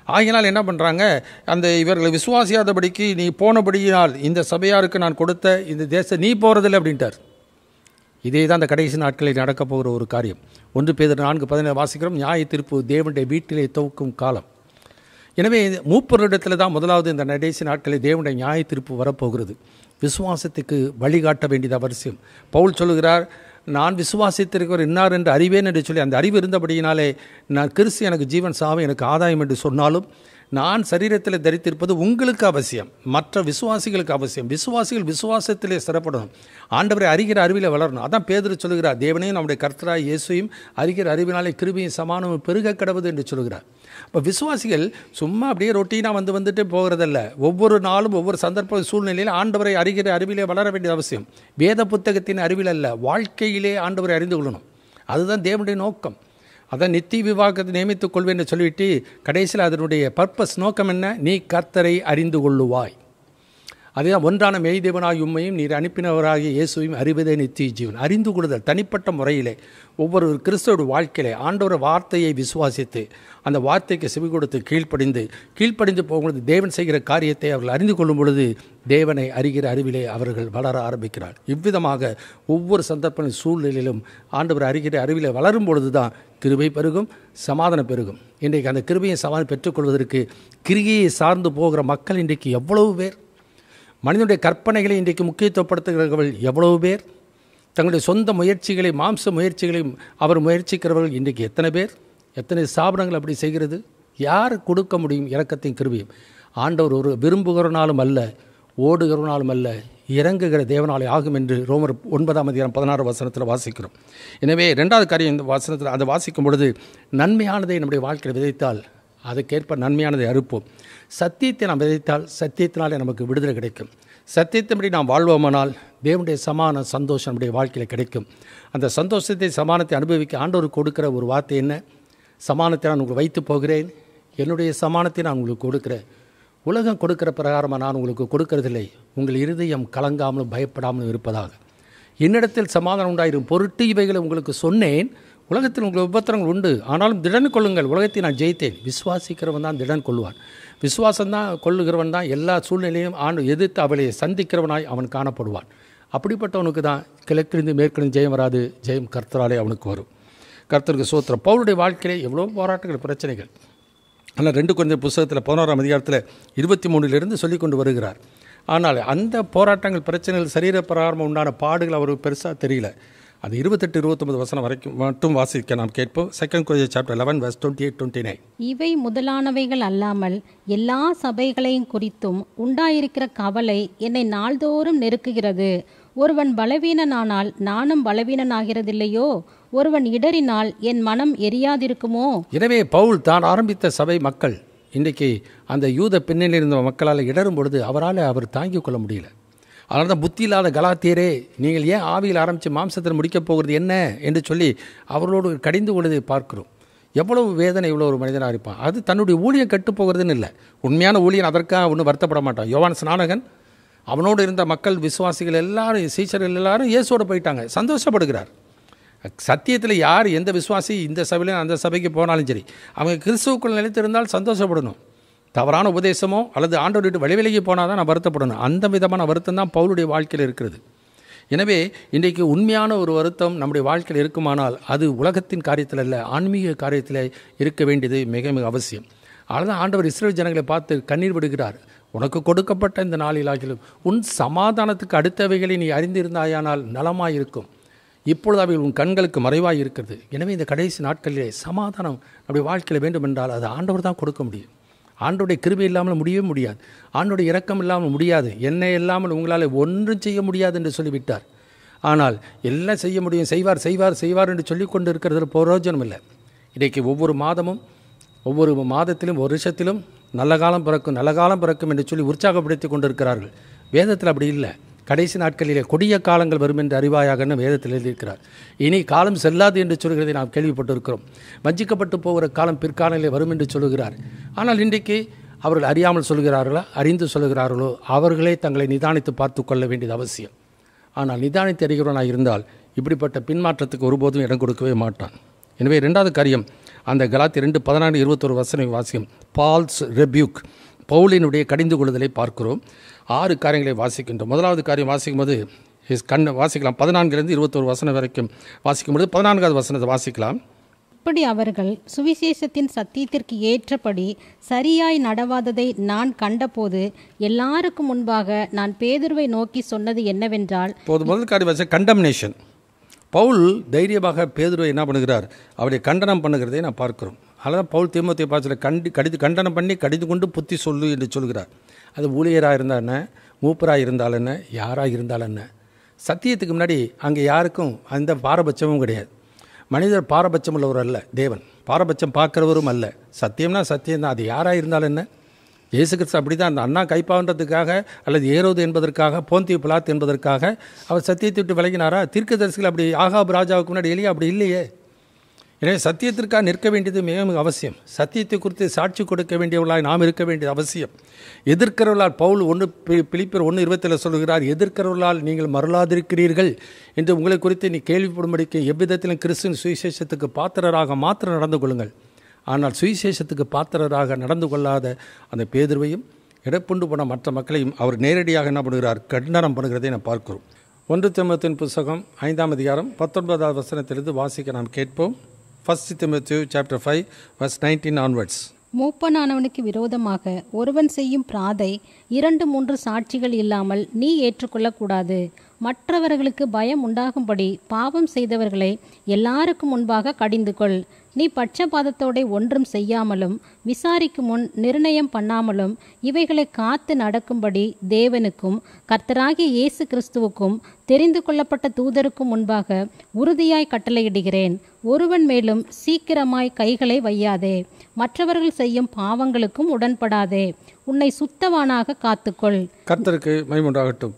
ஆகினால் என்ன பண்ணுறாங்க? அந்த இவர்களை விசுவாசியாதபடிக்கு நீ போனபடியினால் இந்த சபையாருக்கு நான் கொடுத்த இந்த தேசம் நீ போகிறதில்லை அப்படின்ட்டார். இதே தான் அந்த கடைசி நாட்களில் நடக்கப் போகிற ஒரு காரியம். 1 பேதுரு 4:17 வாசிக்கிறோம். நியாய தீர்ப்பு தேவனுடைய வீட்டிலே துவக்கும் காலம். எனவே மூப்பரிடத்தில் தான் முதலாவது இந்த கடைசி நாட்களில் தேவனுடைய நியாய தீர்ப்பு வரப்போகிறது. விசுவாசத்துக்கு வழிகாட்ட வேண்டியது அவசியம். பவுல் சொல்லுகிறார், நான் விசுவாசித்திருக்கிற இன்னார் என்று அறிவேன் என்று சொல்லி, அந்த அறிவு இருந்தபடியினாலே நான் கிறிஸ்து எனக்கு ஜீவன் சாவு எனக்கு ஆதாயம் என்று சொன்னாலும் நான் சரீரத்தில் தரித்திருப்பது உங்களுக்கு அவசியம், மற்ற விசுவாசிகளுக்கு அவசியம். விசுவாசிகள் விசுவாசத்திலே சிறப்படணும், ஆண்டவரை அறிகிற அறிவிலே வளரணும். அதான் பேதுரு சொல்லுகிறார், தேவனையும் நம்முடைய கர்த்தராய் இயேசுவையும் அறிகிற அறிவினாலே கிருபையும் சமானமும் பெருக கடவுது என்று சொல்லுகிறார். இப்போ விசுவாசிகள் சும்மா அப்படியே ரொட்டீனாக வந்துட்டு போகிறதல்ல. ஒவ்வொரு நாளும் ஒவ்வொரு சந்தர்ப்ப சூழ்நிலையில் ஆண்டவரை அறிகிற அறிவிலே வளர வேண்டியது அவசியம். வேத புத்தகத்தின் அறிவில் அல்ல, வாழ்க்கையிலே ஆண்டவரை அறிந்து கொள்ளணும். அதுதான் தேவனுடைய நோக்கம். அதான் நித்திய விவாகத்தை நியமித்துக் கொள்வேன் என்று சொல்லிவிட்டு கடைசியில் அதனுடைய பர்பஸ் நோக்கம் என்ன? நீ கர்த்தரை அறிந்து கொள்ளுவாய். அதுதான் ஒன்றான மெய்தேவனாய் உம்மையும் நீர் அனுப்பினவராகிய இயேசுவையும் அறிவதே நித்திய ஜீவன். அறிந்து கொள்ளுதல் தனிப்பட்ட முறையிலே ஒவ்வொரு கிறிஸ்தவ வாழ்க்கையிலே ஆண்டவர் வார்த்தையை விசுவாசித்து அந்த வார்த்தைக்கு செவி கொடுத்து கீழ்ப்படிந்து போகும்பொழுது தேவன் செய்கிற காரியத்தை அவர்கள் அறிந்து கொள்ளும் பொழுது தேவனை அறிகிற அறிவிலே அவர்கள் வளர ஆரம்பிக்கிறார். இவ்விதமாக ஒவ்வொரு சந்தர்ப்ப சூழ்நிலையிலும் ஆண்டவர் அறிகிற அறிவிலே வளரும் பொழுது தான் கிருபை பெருகும், சமாதானம் பெருகும். இன்றைக்கு அந்த கிருபையை சமாதானம் பெற்றுக்கொள்வதற்கு கிரியை சார்ந்து போகிற மக்கள் இன்றைக்கு எவ்வளவு பேர்? மனிதனுடைய கற்பனைகளை இன்றைக்கு முக்கியத்துவப்படுத்துகிறவர்கள் எவ்வளவு பேர்? தங்களுடைய சொந்த முயற்சிகளை, மாம்ச முயற்சிகளையும் அவர் முயற்சிக்கிறவர்கள் இன்றைக்கு எத்தனை பேர்? எத்தனை ஸ்தாபனங்கள் அப்படி செய்கிறது? யார் கொடுக்க முடியும் இரக்கத்தையும் கிருபையும்? ஆண்டவர் ஒரு விரும்புகிறனாலும் அல்ல, ஓடுகிறனாலும் அல்ல, இறங்குகிற தேவனாலே ஆகும் என்று ரோமர் 9ஆம் அதிகாரம் 16 வசனத்தில் வாசிக்கிறோம். எனவே 2வது காரியம் இந்த வசனத்தில் அதை வாசிக்கும் பொழுது, நன்மையானதை நம்முடைய வாழ்க்கையில் விதைத்தால் அதுக்கேற்ப நன்மையானதை அறுப்போம். சத்தியத்தை நாம் விதைத்தால் சத்தியத்தினாலே நமக்கு விடுதலை கிடைக்கும். சத்தியத்தின்படி நாம் வாழ்வோமானால் தேவனுடைய சமான சந்தோஷம் நம்முடைய வாழ்க்கையில் கிடைக்கும். அந்த சந்தோஷத்தை, சமானத்தை அனுபவிக்க ஆண்டவர் கொடுக்கிற ஒரு வார்த்தை என்ன? சமானத்தை நான் உங்களுக்கு வைத்து போகிறேன், என்னுடைய சமானத்தை நான் உங்களுக்கு கொடுக்குறேன், உலகம் கொடுக்கிற பிரகாரமாக நான் உங்களுக்கு கொடுக்கறதில்லை, உங்கள் இருதயம் கலங்காமலும் பயப்படாமலும் இருப்பதாக. என்னிடத்தில் சமாதானம் உண்டாயிரும் பொருட்டு இவைகளை உங்களுக்கு சொன்னேன். உலகத்தில் உங்களுக்கு உபத்திரங்கள் உண்டு, ஆனாலும் திடன் கொள்ளுங்கள், உலகத்தை நான் ஜெயித்தேன். விசுவாசிக்கிறவன் தான் திடன் கொள்வான். விசுவாசம்தான் கொள்ளுகிறவன் தான் எல்லா சூழ்நிலையும் எதிர்த்து அவளை சந்திக்கிறவனாய் அவன் காணப்படுவான். அப்படிப்பட்டவனுக்கு தான் கிழக்கிலிருந்து மேற்கிலிருந்து ஜெயம் வராது, ஜெயம் கர்த்தராலே அவனுக்கு வரும். கர்த்தருக்கு சோத்திரம். பவுலுடைய வாழ்க்கையிலே எவ்வளோ போராட்டங்கள், பிரச்சனைகள். ஆனால் 2 கொரிந்தியர் புத்தகத்தில் 11ஆம் அதிகாரத்தில் 23 சொல்லி கொண்டு வருகிறார். ஆனால் அந்த போராட்டங்கள், பிரச்சனைகள், சரீர பிரகாரம் உண்டான பாடுகள் அவருக்கு பெருசாக தெரியல. அது 28-29 வசனம் வரைக்கும் மட்டும் வாசிக்க நாம் கேட்போம். 2 கொரிந்தியர் சாப்டர் 11 verse 28-29. இவை முதலானவைகள் அல்லாமல் எல்லா சபைகளையும் குறித்தும் உண்டாயிருக்கிற கவலை என்னை நாள்தோறும் நெருக்குகிறது. ஒருவன் பலவீனனானால் நானும் பலவீனனாகிறதில்லையோ? ஒருவன் இடறினால் என் மனம் எரியாதிருக்குமோ? எனவே பவுல் தான் ஆரம்பித்த சபை மக்கள் இன்றைக்கு அந்த யூத பின்னணியில் இருந்த மக்களால் இடரும் பொழுது அவர் தாங்கிக் கொள்ள முடியல. அதனால தான் புத்தி இல்லாத கலாத்தியரே, நீங்கள் ஏன் ஆவியில் ஆரம்பித்து மாம்சத்தில் முடிக்கப் போகிறது என்ன என்று சொல்லி அவர்களோடு கடிந்து கொள்வதை பார்க்கிறோம். எவ்வளவு வேதனை இவ்வளோ ஒரு மனிதனாக இருப்பான். அது தன்னுடைய ஊழியம் கெட்டு போகிறதுன்னு இல்லை, உண்மையான ஊழியன் அதற்காக ஒன்றும் வருத்தப்பட மாட்டான். யோவான் ஸ்நானகன் அவனோடு இருந்த மக்கள், விசுவாசிகள் எல்லாரும், சீஷர்கள் எல்லாரும் இயேசுவோடு போயிட்டாங்க, சந்தோஷப்படுகிறார். சத்தியத்தில் யார் எந்த விசுவாசி இந்த சபையிலும் அந்த சபைக்கு போனாலும் சரி, அவங்க கிறிஸ்துவுக்குள் நிலைத்திருந்தால் சந்தோஷப்படணும். தவறான உபதேசமோ அல்லது ஆண்டவர் விட்டு விலகி போனால் தான் நான் வருத்தப்படணும். அந்த விதமான வருத்தம் தான் பவுலுடைய வாழ்க்கையில் இருக்கிறது. எனவே இன்றைக்கு உண்மையான ஒரு வருத்தம் நம்முடைய வாழ்க்கையில் இருக்குமானால் அது உலகத்தின் காரியத்தில் அல்ல, ஆன்மீக காரியத்தில் இருக்க வேண்டியது மிக மிக அவசியம். அதனால் ஆண்டவர் இஸ்ரவேல் ஜனங்களை பார்த்து கண்ணீர் விடுகிறார். உனக்கு கொடுக்கப்பட்ட இந்த நாளிலாகிலும் உன் சமாதானத்துக்கு அடுத்தவைகளை நீ அறிந்திருந்தாயானால் நலமாயிருக்கும். இப்பொழுது அவைகள் உன் கண்களுக்கு மறைவாக இருக்கிறது. எனவே இந்த கடைசி நாட்களிலே சமாதானம் நம்முடைய வாழ்க்கையில் வேண்டும் என்றால் அது ஆண்டவர் தான் கொடுக்க முடியும். ஆண்டோடைய கிருபை இல்லாமல் முடியவே முடியாது. ஆண்டோடைய இரக்கம் இல்லாமல் முடியாது. என்னை இல்லாமல் உங்களால் ஒன்றும் செய்ய முடியாது என்று சொல்லிவிட்டார். ஆனால் எல்லாம் செய்ய முடியும், செய்வார் செய்வார் செய்வார் என்று சொல்லி கொண்டு இருக்கிறது பிரயோஜனம் இல்லை. இன்றைக்கு ஒவ்வொரு மாதமும் ஒவ்வொரு மாதத்திலும் ஒரு வருஷத்திலும் நல்ல காலம் பிறக்கும் நல்ல காலம் பிறக்கும் என்று சொல்லி உற்சாகப்படுத்தி கொண்டு இருக்கிறார்கள். வேதத்தில் அப்படி இல்லை. கடைசி நாட்களிலே கொடிய காலங்கள் வரும் என்று அறிவாயாகன்னு வேதத்தில் எழுதியிருக்கிறார். இனி காலம் செல்லாது என்று சொல்கிறதை நாம் கேள்விப்பட்டிருக்கிறோம். வஞ்சிக்கப்பட்டு போகிற காலம் பிற்காலங்களிலே வரும் என்று சொல்கிறார். ஆனால் இன்றைக்கு அவர்கள் அறியாமல் சொல்கிறார்களா, அறிந்து சொல்கிறார்களோ, அவர்களே தங்களை நிதானித்து பார்த்து கொள்ள வேண்டியது அவசியம். ஆனால் நிதானித்து அறிகிறவனாக இருந்தால் இப்படிப்பட்ட பின்மாற்றத்துக்கு ஒருபோதும் இடம் கொடுக்கவே மாட்டான். எனவே 2வது காரியம், அந்த கலாத்தியர் 2:14-21 வசனம் வாசிக்கும். பால்ஸ் ரெபியூக், பவுலினுடைய கடிந்து கொள்ளுதலை பார்க்கிறோம். 6 காரியங்களை வாசிக்கின்றோம். 1வது காரியம் வாசிக்கும் போது வாசிக்கலாம். 14-21 வசனம் வரைக்கும் வாசிக்கும்போது 14வது வசனத்தை வாசிக்கலாம். இப்படி அவர்கள் சுவிசேஷத்தின் சத்தியத்திற்கு ஏற்றபடி சரியாய் நடவாததை நான் கண்டபோது எல்லாருக்கும் முன்பாக நான் பேதுருவை நோக்கி சொன்னது என்னவென்றால், முதல் காரியம் கண்டம்னேஷன். பவுல் தைரியமாக பேதுருவை என்ன பண்ணுகிறார், அவரை கண்டனம் பண்ணுகிறதை நான் பார்க்கிறோம். அதனால் பவுல் தீமோத்தேயு பார்த்து கண்டனம் பண்ணி கடிந்து கொண்டு புத்தி சொல்லு என்று சொல்கிறார். அது ஊழியராக இருந்தால் என்ன, மூப்பராக இருந்தால் என்ன, யாராக இருந்தால் என்ன, சத்தியத்துக்கு முன்னாடி அங்கே யாருக்கும் அந்த பாரபட்சமும் கிடையாது. மனிதர் பாரபட்சம் உள்ளவர் அல்ல, தேவன் பாரபட்சம் பார்க்குறவரும் அல்ல. சத்தியம்னா சத்தியம்தான், அது யாராக இருந்தாலும் என்ன. இயேசு கிறிஸ்து அப்படி தான், அந்த அண்ணா கைப்பான்றதுக்காக அல்லது ஏரோது என்பதற்காக, போந்தியு பிலாத்து என்பதற்காக அவர் சத்தியத்தை விட்டு விலகினாரா? தீர்க்கதரிசிகள் அப்படி ஆகாப் ராஜாவுக்கு முன்னாடி எலியா அப்படி இல்லையே. எனவே சத்தியத்திற்காக நிற்க வேண்டியது மிக மிக அவசியம். சத்தியத்தை குறித்து சாட்சி கொடுக்க வேண்டியவர்களாக நாம் இருக்க வேண்டியது அவசியம். எதிர்க்கிறவர்களால் பவுல் பிலிப்பியர் 1:27 சொல்கிறார், எதிர்க்கிறவர்களால் நீங்கள் மறலாதிருக்கிறீர்கள் என்று உங்களை குறித்து நீ கேள்விப்படும்படிக்கு எவ்விதத்திலும் கிறிஸ்துவின் சுவிசேஷத்துக்கு பாத்திரராக மாத்திரம் நடந்து கொள்ளுங்கள். ஆனால் சுவிசேஷத்துக்கு பாத்திரராக நடந்து கொள்ளாத அந்த பேதுருவையும் இடப்புண்டு போன மற்ற மக்களையும் அவர் நேரடியாக என்ன பண்ணுகிறார், கண்டனம் பண்ணுகிறதை நாம் பார்க்கிறோம். 1 தீமோத்தேயுவின் புத்தகம் 5ஆம் அதிகாரம் 19வது வசனத்திலிருந்து வாசிக்க நாம் கேட்போம். 1 Timothy chapter 5 verse 19 onwards. மூப்பனானவனுக்கு விரோதமாக ஒருவன் செய்யும் பிராதை 2-3 சாட்சிகள் இல்லாமல் நீ ஏற்றுக்கொள்ளக்கூடாது. மற்றவர்களுக்கு பயம் உண்டாகும்படி பாவம் செய்தவர்களை எல்லாருக்கும் முன்பாக கடிந்து கொள். நீ பட்சபாதத்தோட ஒன்றும் செய்யாமலும் விசாரிக்கும் முன் நிர்ணயம் பண்ணாமலும் இவைகளை காத்து நடக்கும்படி தேவனுக்கும் கர்த்தராகிய இயேசு கிறிஸ்துவுக்கும் தெரிந்து கொள்ளப்பட்ட தூதருக்கும் முன்பாக உறுதியாய் கட்டளையிடுகிறேன். ஒருவன் மேலும் சீக்கிரமாய் கைகளை வையாதே. மற்றவர்கள் செய்யும் பாவங்களுக்கும் உடன்படாதே. உன்னை சுத்தவானாக காத்துக்கொள். கர்த்தருக்கு மகிமை உண்டாகட்டும்.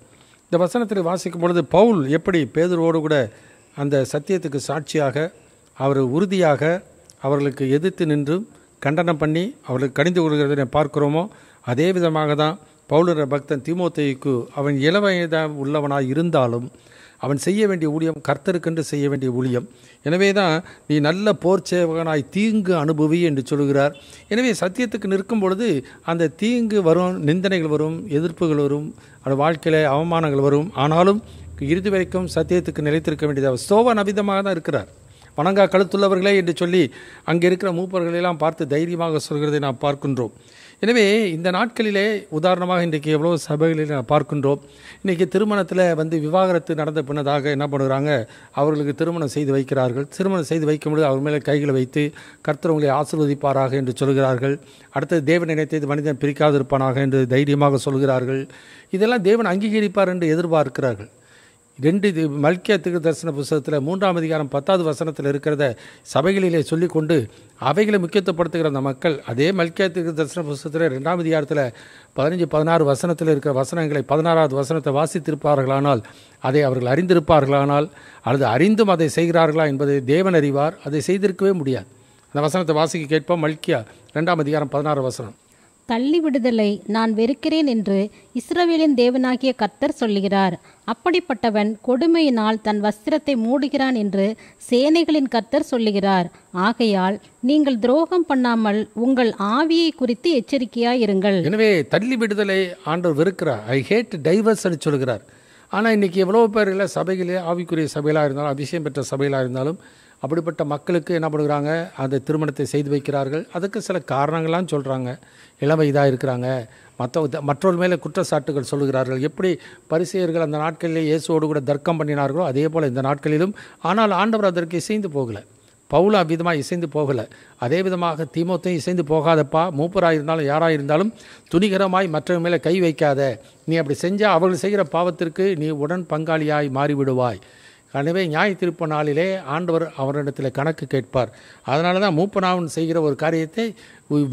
இந்த வசனத்தில் வாசிக்கும் பொழுது பவுல் எப்படி பேதுருவோடு கூட அந்த சத்தியத்துக்கு சாட்சியாக அவர் உறுதியாக அவர்களுக்கு எதிர்த்து நின்று கண்டனம் பண்ணி அவர்களுக்கு கடிந்து கொள்கிறதை பார்க்கிறோமோ, அதே விதமாக தான் பவுலுடைய பக்தன் தீமோத்தேயுக்கு அவன் இளவயதாக உள்ளவனாய் இருந்தாலும் அவன் செய்ய வேண்டிய ஊழியம் கர்த்தருக்கென்று செய்ய வேண்டிய ஊழியம். எனவே தான் நீ நல்ல போர் சேவகனாய் தீங்கு அனுபவி என்று சொல்கிறார். எனவே சத்தியத்துக்கு நிற்கும் பொழுது அந்த தீங்கு வரும், நிந்தனைகள் வரும், எதிர்ப்புகள் வரும், அந்த வாழ்க்கையில் அவமானங்கள் வரும். ஆனாலும் இறுதி வரைக்கும் சத்தியத்துக்கு நிலைத்திருக்க வேண்டியது. ஸ்தோவான் அவிதமாக தான் இருக்கிறார். வணங்கா கழுத்துள்ளவர்களே என்று சொல்லி அங்கே இருக்கிற மூப்பர்களெல்லாம் பார்த்து தைரியமாக சொல்கிறதை நாம் பார்க்கின்றோம். எனவே இந்த நாட்களிலே உதாரணமாக இன்றைக்கு எவ்வளோ சபைகளில் நாம் பார்க்கின்றோம். இன்றைக்கி திருமணத்தில் விவாகரத்து நடந்த பின்னதாக என்ன பண்ணுறாங்க, அவர்களுக்கு திருமணம் செய்து வைக்கிறார்கள். திருமணம் செய்து வைக்கும்போது அவர் மேலே கைகளை வைத்து கர்த்தர் உங்களை ஆசீர்வதிப்பாராக என்று சொல்கிறார்கள். அடுத்தது தேவன் நினைத்தது மனிதன் பிரிக்காதிருப்பானாக என்று தைரியமாக சொல்கிறார்கள். இதெல்லாம் தேவன் அங்கீகரிப்பார் என்று எதிர்பார்க்கிறார்கள். 2 மல்கியா தீர்க்கதரிசன புத்தகத்தில் 3ஆம் அதிகாரம் 10வது வசனத்தில் இருக்கிறத சபைகளிலே சொல்லிக்கொண்டு அவைகளை முக்கியத்துவப்படுத்துகிற அந்த மக்கள் அதே மல்கியா தீர்க்கதரிசன புத்தகத்தில் 2ஆம் அதிகாரத்தில் 15-16 வசனத்தில் இருக்கிற வசனங்களை 16வது வசனத்தை வாசித்திருப்பார்களானால், அதை அவர்கள் அறிந்திருப்பார்களானால், அல்லது அறிந்தும் அதை செய்கிறார்களா என்பதை தேவன் அறிவார். அதை செய்திருக்கவே முடியாது. அந்த வசனத்தை வாசிக்க கேட்போம். மல்கியா 2ஆம் அதிகாரம் 16 வசனம். தள்ளி விடுதலை நான் வெறுக்கிறேன் என்று இஸ்ரவேலின் தேவனாகிய கர்த்தர் சொல்லுகிறார். அப்படிப்பட்டவன் கொடுமையினால் தன் வஸ்திரத்தை மூடுகிறான் என்று சேனைகளின் கர்த்தர் சொல்லுகிறார். ஆகையால் நீங்கள் துரோகம் பண்ணாமல் உங்கள் ஆவியை குறித்து எச்சரிக்கையாயிருங்கள். எனவே தள்ளி விடுதலை ஆண்டவர் வெறுக்கிறார். ஐ ஹேட் டைவர்ஸ் என்று சொல்கிறார். ஆனால் இன்றைக்கி எவ்வளோ பேர் இல்லை சபைகளே, ஆவிக்குரிய சபையிலாக இருந்தாலும் அபிஷேகம் பெற்ற சபையிலாக இருந்தாலும் அப்படிப்பட்ட மக்களுக்கு என்ன பண்ணுறாங்க, அந்த திருமணத்தை செய்து வைக்கிறார்கள். அதுக்கு சில காரணங்கள்லாம் சொல்கிறாங்க. இளம் வயதாக இருக்கிறாங்க, மற்றவர்கள் மேலே குற்றச்சாட்டுகள் சொல்லுகிறார்கள். எப்படி பரிசேயர்கள் அந்த நாட்களிலே இயேசுவோடு கூட தர்க்கம் பண்ணினார்களோ அதே போல் இந்த நாட்களிலும். ஆனால் ஆண்டவர் அதற்கு இசைந்து போகலை. பவுல் அவ்விதமாக இசைந்து போகலை. அதே விதமாக தீமோத்தேயும் இசைந்து போகாதப்பா, மூப்பராக இருந்தாலும் யாராக இருந்தாலும் துணிகரமாய் மற்றவங்க மேலே கை வைக்காத. நீ அப்படி செஞ்சால் அவர்கள் செய்கிற பாவத்திற்கு நீ உடன் பங்காளியாய் மாறிவிடுவாய். எனவே நியாய தீர்ப்பு நாளிலே ஆண்டவர் அவரிடத்தில் கணக்கு கேட்பார். அதனால தான் மூப்பனாவன் செய்கிற ஒரு காரியத்தை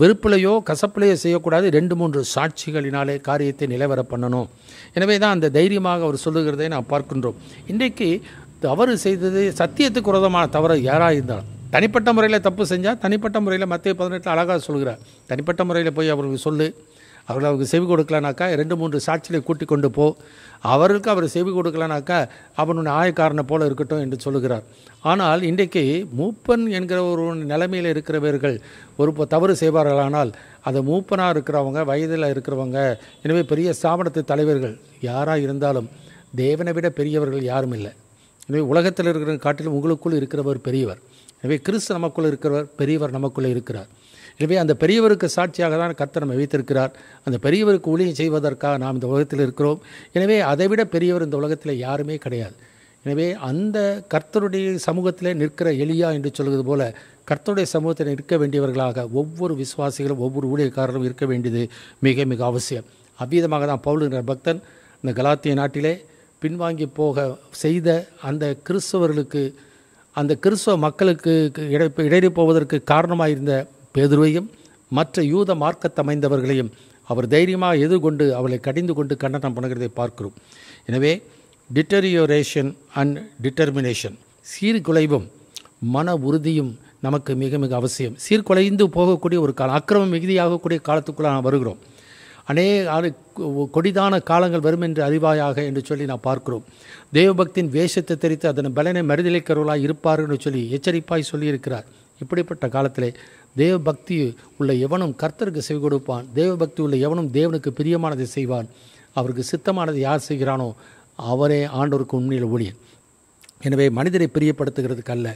வெறுப்பிலையோ கசப்பிலையோ செய்யக்கூடாது. 2-3 சாட்சிகளினாலே காரியத்தை நிலவர பண்ணணும். எனவே தான் அந்த தைரியமாக அவர் சொல்லுகிறதை நாம் பார்க்கின்றோம். இன்றைக்கு தவறு செய்தது சத்தியத்துக்கு விரோதமான தவறு யாராக இருந்தாலும், தனிப்பட்ட முறையில் தப்பு செஞ்சால் தனிப்பட்ட முறையில் மத்தேயு 18 அழகாக சொல்கிறார். தனிப்பட்ட முறையில் போய் அவர்களுக்கு சொல்லு, அவர்களுக்கு செவி கொடுக்கலானாக்கா 2-3 சாட்சிகளை கூட்டி கொண்டு போ. அவர்களுக்கு அவர் செவி கொடுக்கலானாக்கா அவனுடைய ஆயக்காரனை போல இருக்கட்டும் என்று சொல்லுகிறார். ஆனால் இன்றைக்கு மூப்பன் என்கிற ஒரு நிலைமையில் இருக்கிறவர்கள் ஒரு தவறு செய்வார்களானால் அது மூப்பனாக இருக்கிறவங்க, வயதில் இருக்கிறவங்க, எனவே பெரிய ஸ்தாபனத்து தலைவர்கள் யாராக இருந்தாலும் தேவனை விட பெரியவர்கள் யாரும் இல்லை. எனவே உலகத்தில் இருக்கிற காட்டிலும் உங்களுக்குள் இருக்கிறவர் பெரியவர். எனவே கிறிஸ்து நமக்குள் இருக்கிறவர் பெரியவர் நமக்குள்ளே இருக்கிறார். எனவே அந்த பெரியவருக்கு சாட்சியாக தான் கர்த்தர் நம்மை வைத்திருக்கிறார். அந்த பெரியவருக்கு ஊழியம் செய்வதற்காக நாம் இந்த உலகத்தில் இருக்கிறோம். எனவே அதைவிட பெரியவர் இந்த உலகத்தில் யாருமே கிடையாது. எனவே அந்த கர்த்தருடைய சமூகத்திலே நிற்கிற எலியா என்று சொல்வது போல கர்த்தருடைய சமூகத்தில் நிற்க வேண்டியவர்களாக ஒவ்வொரு விசுவாசிகளும் ஒவ்வொரு ஊழியக்காரரும் இருக்க வேண்டியது மிக மிக அவசியம். அவ்விதமாக தான் பவுல் பக்தன் இந்த கலாத்திய நாட்டிலே பின்வாங்கி போக செய்த அந்த கிறிஸ்தவர்களுக்கு, அந்த கிறிஸ்தவ மக்களுக்கு இடையே போவதற்கு காரணமாயிருந்த பேதுருவையும் மற்ற யூத மார்க்கத்தமைந்தவர்களையும் அவர் தைரியமாக எதிர்கொண்டு அவளை கடிந்து கொண்டு கண்டனம் பண்ணுகிறதை பார்க்கிறோம். எனவே டிட்டரியோரேஷன் அண்ட் டிட்டர்மினேஷன், சீர்குலைவும் மன உறுதியும் நமக்கு மிக மிக அவசியம். சீர்குலைந்து போகக்கூடிய ஒரு காலம், அக்கிரமம் மிகுதியாகக்கூடிய காலத்துக்குள்ளே நாம் வருகிறோம். கொடிதான காலங்கள் வரும் என்று அறிவாயாக என்று சொல்லி நாம் பார்க்கிறோம். தேவபக்தியின் வேஷத்தை தெரித்து அதன் பலனை மறுதளிக்கிறவர்களாக இருப்பார்கள் என்று சொல்லி எச்சரிப்பாய் சொல்லியிருக்கிறார். இப்படிப்பட்ட காலத்திலே தேவபக்தி உள்ள எவனும் கர்த்தருக்கு செவி கொடுப்பான். தேவபக்தி உள்ள எவனும் தேவனுக்கு பிரியமானதை செய்வான். அவருக்கு சித்தமானதை யார் செய்கிறானோ அவரே ஆண்டவருக்கு உண்மையில் ஊழியன். எனவே மனிதரை பிரியப்படுத்துகிறதுக்கு அல்ல,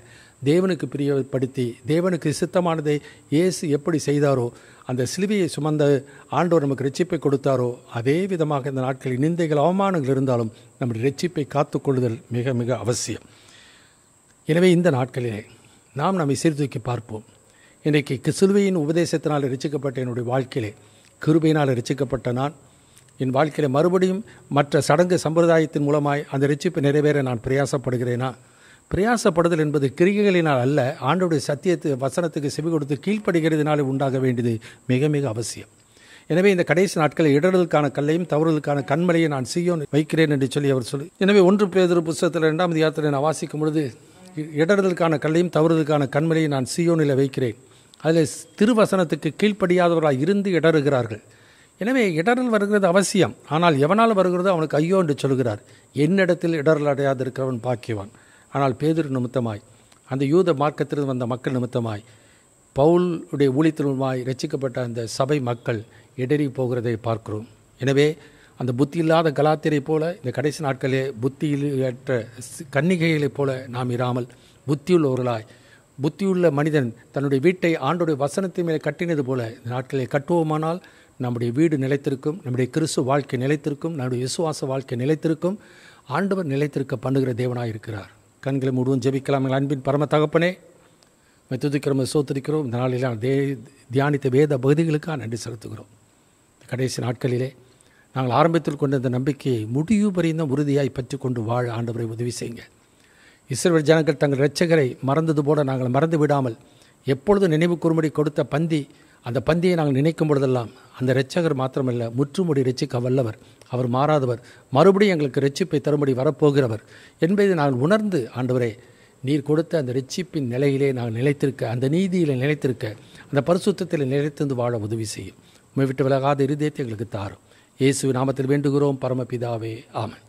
தேவனுக்கு பிரியப்படுத்தி தேவனுக்கு சித்தமானதை இயேசு எப்படி செய்தாரோ, அந்த சிலுவையை சுமந்த ஆண்டவர் நமக்கு ரட்சிப்பை கொடுத்தாரோ அதே விதமாக இந்த நாட்களில் நிந்தைகள் அவமானங்கள் இருந்தாலும் நம்முடைய ரட்சிப்பை காத்துக்கொள்ளுதல் மிக மிக அவசியம். எனவே இந்த நாட்களிலே நாம் நம்மை சீர்தூக்கி பார்ப்போம். இன்றைக்கு சிலுவையின் உபதேசத்தினால் ரட்சிக்கப்பட்ட என்னுடைய வாழ்க்கையிலே, கிருபையினால் ரட்சிக்கப்பட்ட நான் என் வாழ்க்கையில் மறுபடியும் மற்ற சடங்கு சம்பிரதாயத்தின் மூலமாய் அந்த ரட்சிப்பு நிறைவேற நான் பிரயாசப்படுகிறேனா? பிரயாசப்படுதல் என்பது கிரிகைகளினால் அல்ல, ஆண்டவருடைய சத்தியத்து வசனத்துக்கு செவி கொடுத்து கீழ்ப்படுகிறதுனாலே உண்டாக வேண்டியது மிக மிக அவசியம். எனவே இந்த கடைசி நாட்களில் இடறலுக்கான கல்லையும் தவறுதலுக்கான கண்மலையை நான் சீயோன் வைக்கிறேன் என்று சொல்லி அவர் சொல்லி, எனவே 1 பேதுரு புத்தகத்தில் 2ஆம் அதிகாரத்தில் நான் வாசிக்கும் பொழுது இடறலுக்கான கல்லையும் தவறுதலுக்கான கண்மலையை நான் சீயோனில் வைக்கிறேன். அதில் திருவசனத்துக்கு கீழ்ப்படியாதவர்களாக இருந்து இடறுகிறார்கள். எனவே இடரல் வருகிறது அவசியம். ஆனால் எவனால் வருகிறதோ அவனுக்கு ஐயோ என்று சொல்கிறார். என்னிடத்தில் இடரல் அடையாது இருக்கிறவன் பாக்கியவான். ஆனால் பேதுரு நிமித்தமாய், அந்த யூத மார்க்கத்திலிருந்து வந்த மக்கள் நிமித்தமாய், பவுலுடைய ஊழியத்திலுமாய் ரட்சிக்கப்பட்ட அந்த சபை மக்கள் இடறி போகிறதை பார்க்கிறோம். எனவே அந்த புத்தி இல்லாத கலாத்தியரை போல இந்த கடைசி நாட்களிலே புத்தியிலற்ற கன்னிகைகளைப் போல நாம் இராமல் புத்தியுள்ளவர்களாய், புத்தியுள்ள மனிதன் தன்னுடைய வீட்டை ஆண்டோடைய வசனத்தின் மேலே கட்டினது போல இந்த நாட்களை கட்டுவோமானால் நம்முடைய வீடு நிலைத்திருக்கும், நம்முடைய கிறிஸ்துவ வாழ்க்கை நிலைத்திருக்கும், நம்முடைய விசுவாச வாழ்க்கை நிலைத்திருக்கும். ஆண்டவர் நிலைத்திருக்க பண்ணுகிற தேவனாக இருக்கிறார். கண்களை மூடுவோம், ஜெபிக்கலாம். எங்கள் அன்பின் பரம தகப்பனே, துதிக்கிறோம், சோத்திரிக்கிறோம். இந்த நாளில் தியானித்த வேத பகுதிகளுக்காக நன்றி செலுத்துகிறோம். கடைசி நாட்களிலே நாங்கள் ஆரம்பத்தில் கொண்ட இந்த நம்பிக்கையை முடிவு பரிந்தும் உறுதியாய் பற்றி கொண்டு வாழ ஆண்டவரை உதவி செய்யுங்க. இஸ்ரவேல் ஜனங்கள் தங்கள் இரட்சகரை மறந்தது போல நாங்கள் மறந்து விடாமல் எப்பொழுது நினைவு கூறும்படி கொடுத்த பந்தி, அந்த பந்தியை நாங்கள் நினைக்கும் பொழுதெல்லாம் அந்த இரட்சகர் மாத்திரமல்ல, முற்றுமுடி இரட்சிக்க வல்லவர், அவர் மாறாதவர், மறுபடியும் எங்களுக்கு இரட்சிப்பை தரும்படி வரப்போகிறவர் என்பதை நாங்கள் உணர்ந்து, ஆண்டவரே நீர் கொடுத்த அந்த இரட்சிப்பின் நிலையிலே நாங்கள் நிலைத்திருக்க, அந்த நீதியில் நிலைத்திருக்க, அந்த பரிசுத்தத்தில் நிலைத்திருந்து வாழ உதவி செய்யும். உம்மை விட்டு விலகாத இருதயத்தை எங்களுக்கு தாரும். இயேசு நாமத்தில் வேண்டுகிறோம் பரமபிதாவே, ஆமென்.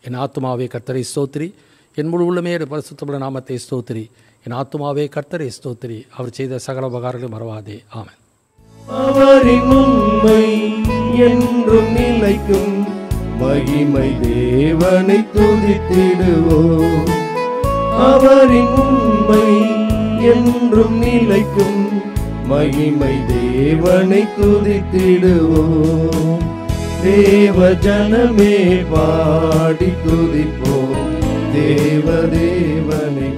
என் ஆத்துமாவே கர்த்தரை ஸ்தோத்திரி, என் முழு உள்ளமே பரிசுத்தமுள்ள நாமத்தை ஸ்தோத்திரி. என் ஆத்துமாவே கர்த்தரை ஸ்தோத்திரி, அவர் செய்த சகல உபகாரங்களும் மறவாதே, ஆமென். அவரின் உண்மை என்றும் நிலைக்கும், மகிமை தேவனை துதித்திடுவோம். அவரின் உண்மை என்றும் நிலைக்கும், மகிமை தேவனை துதித்திடுவோம். தேவ ஜனமே பாடி துதிப்போம், தேவ தேவனை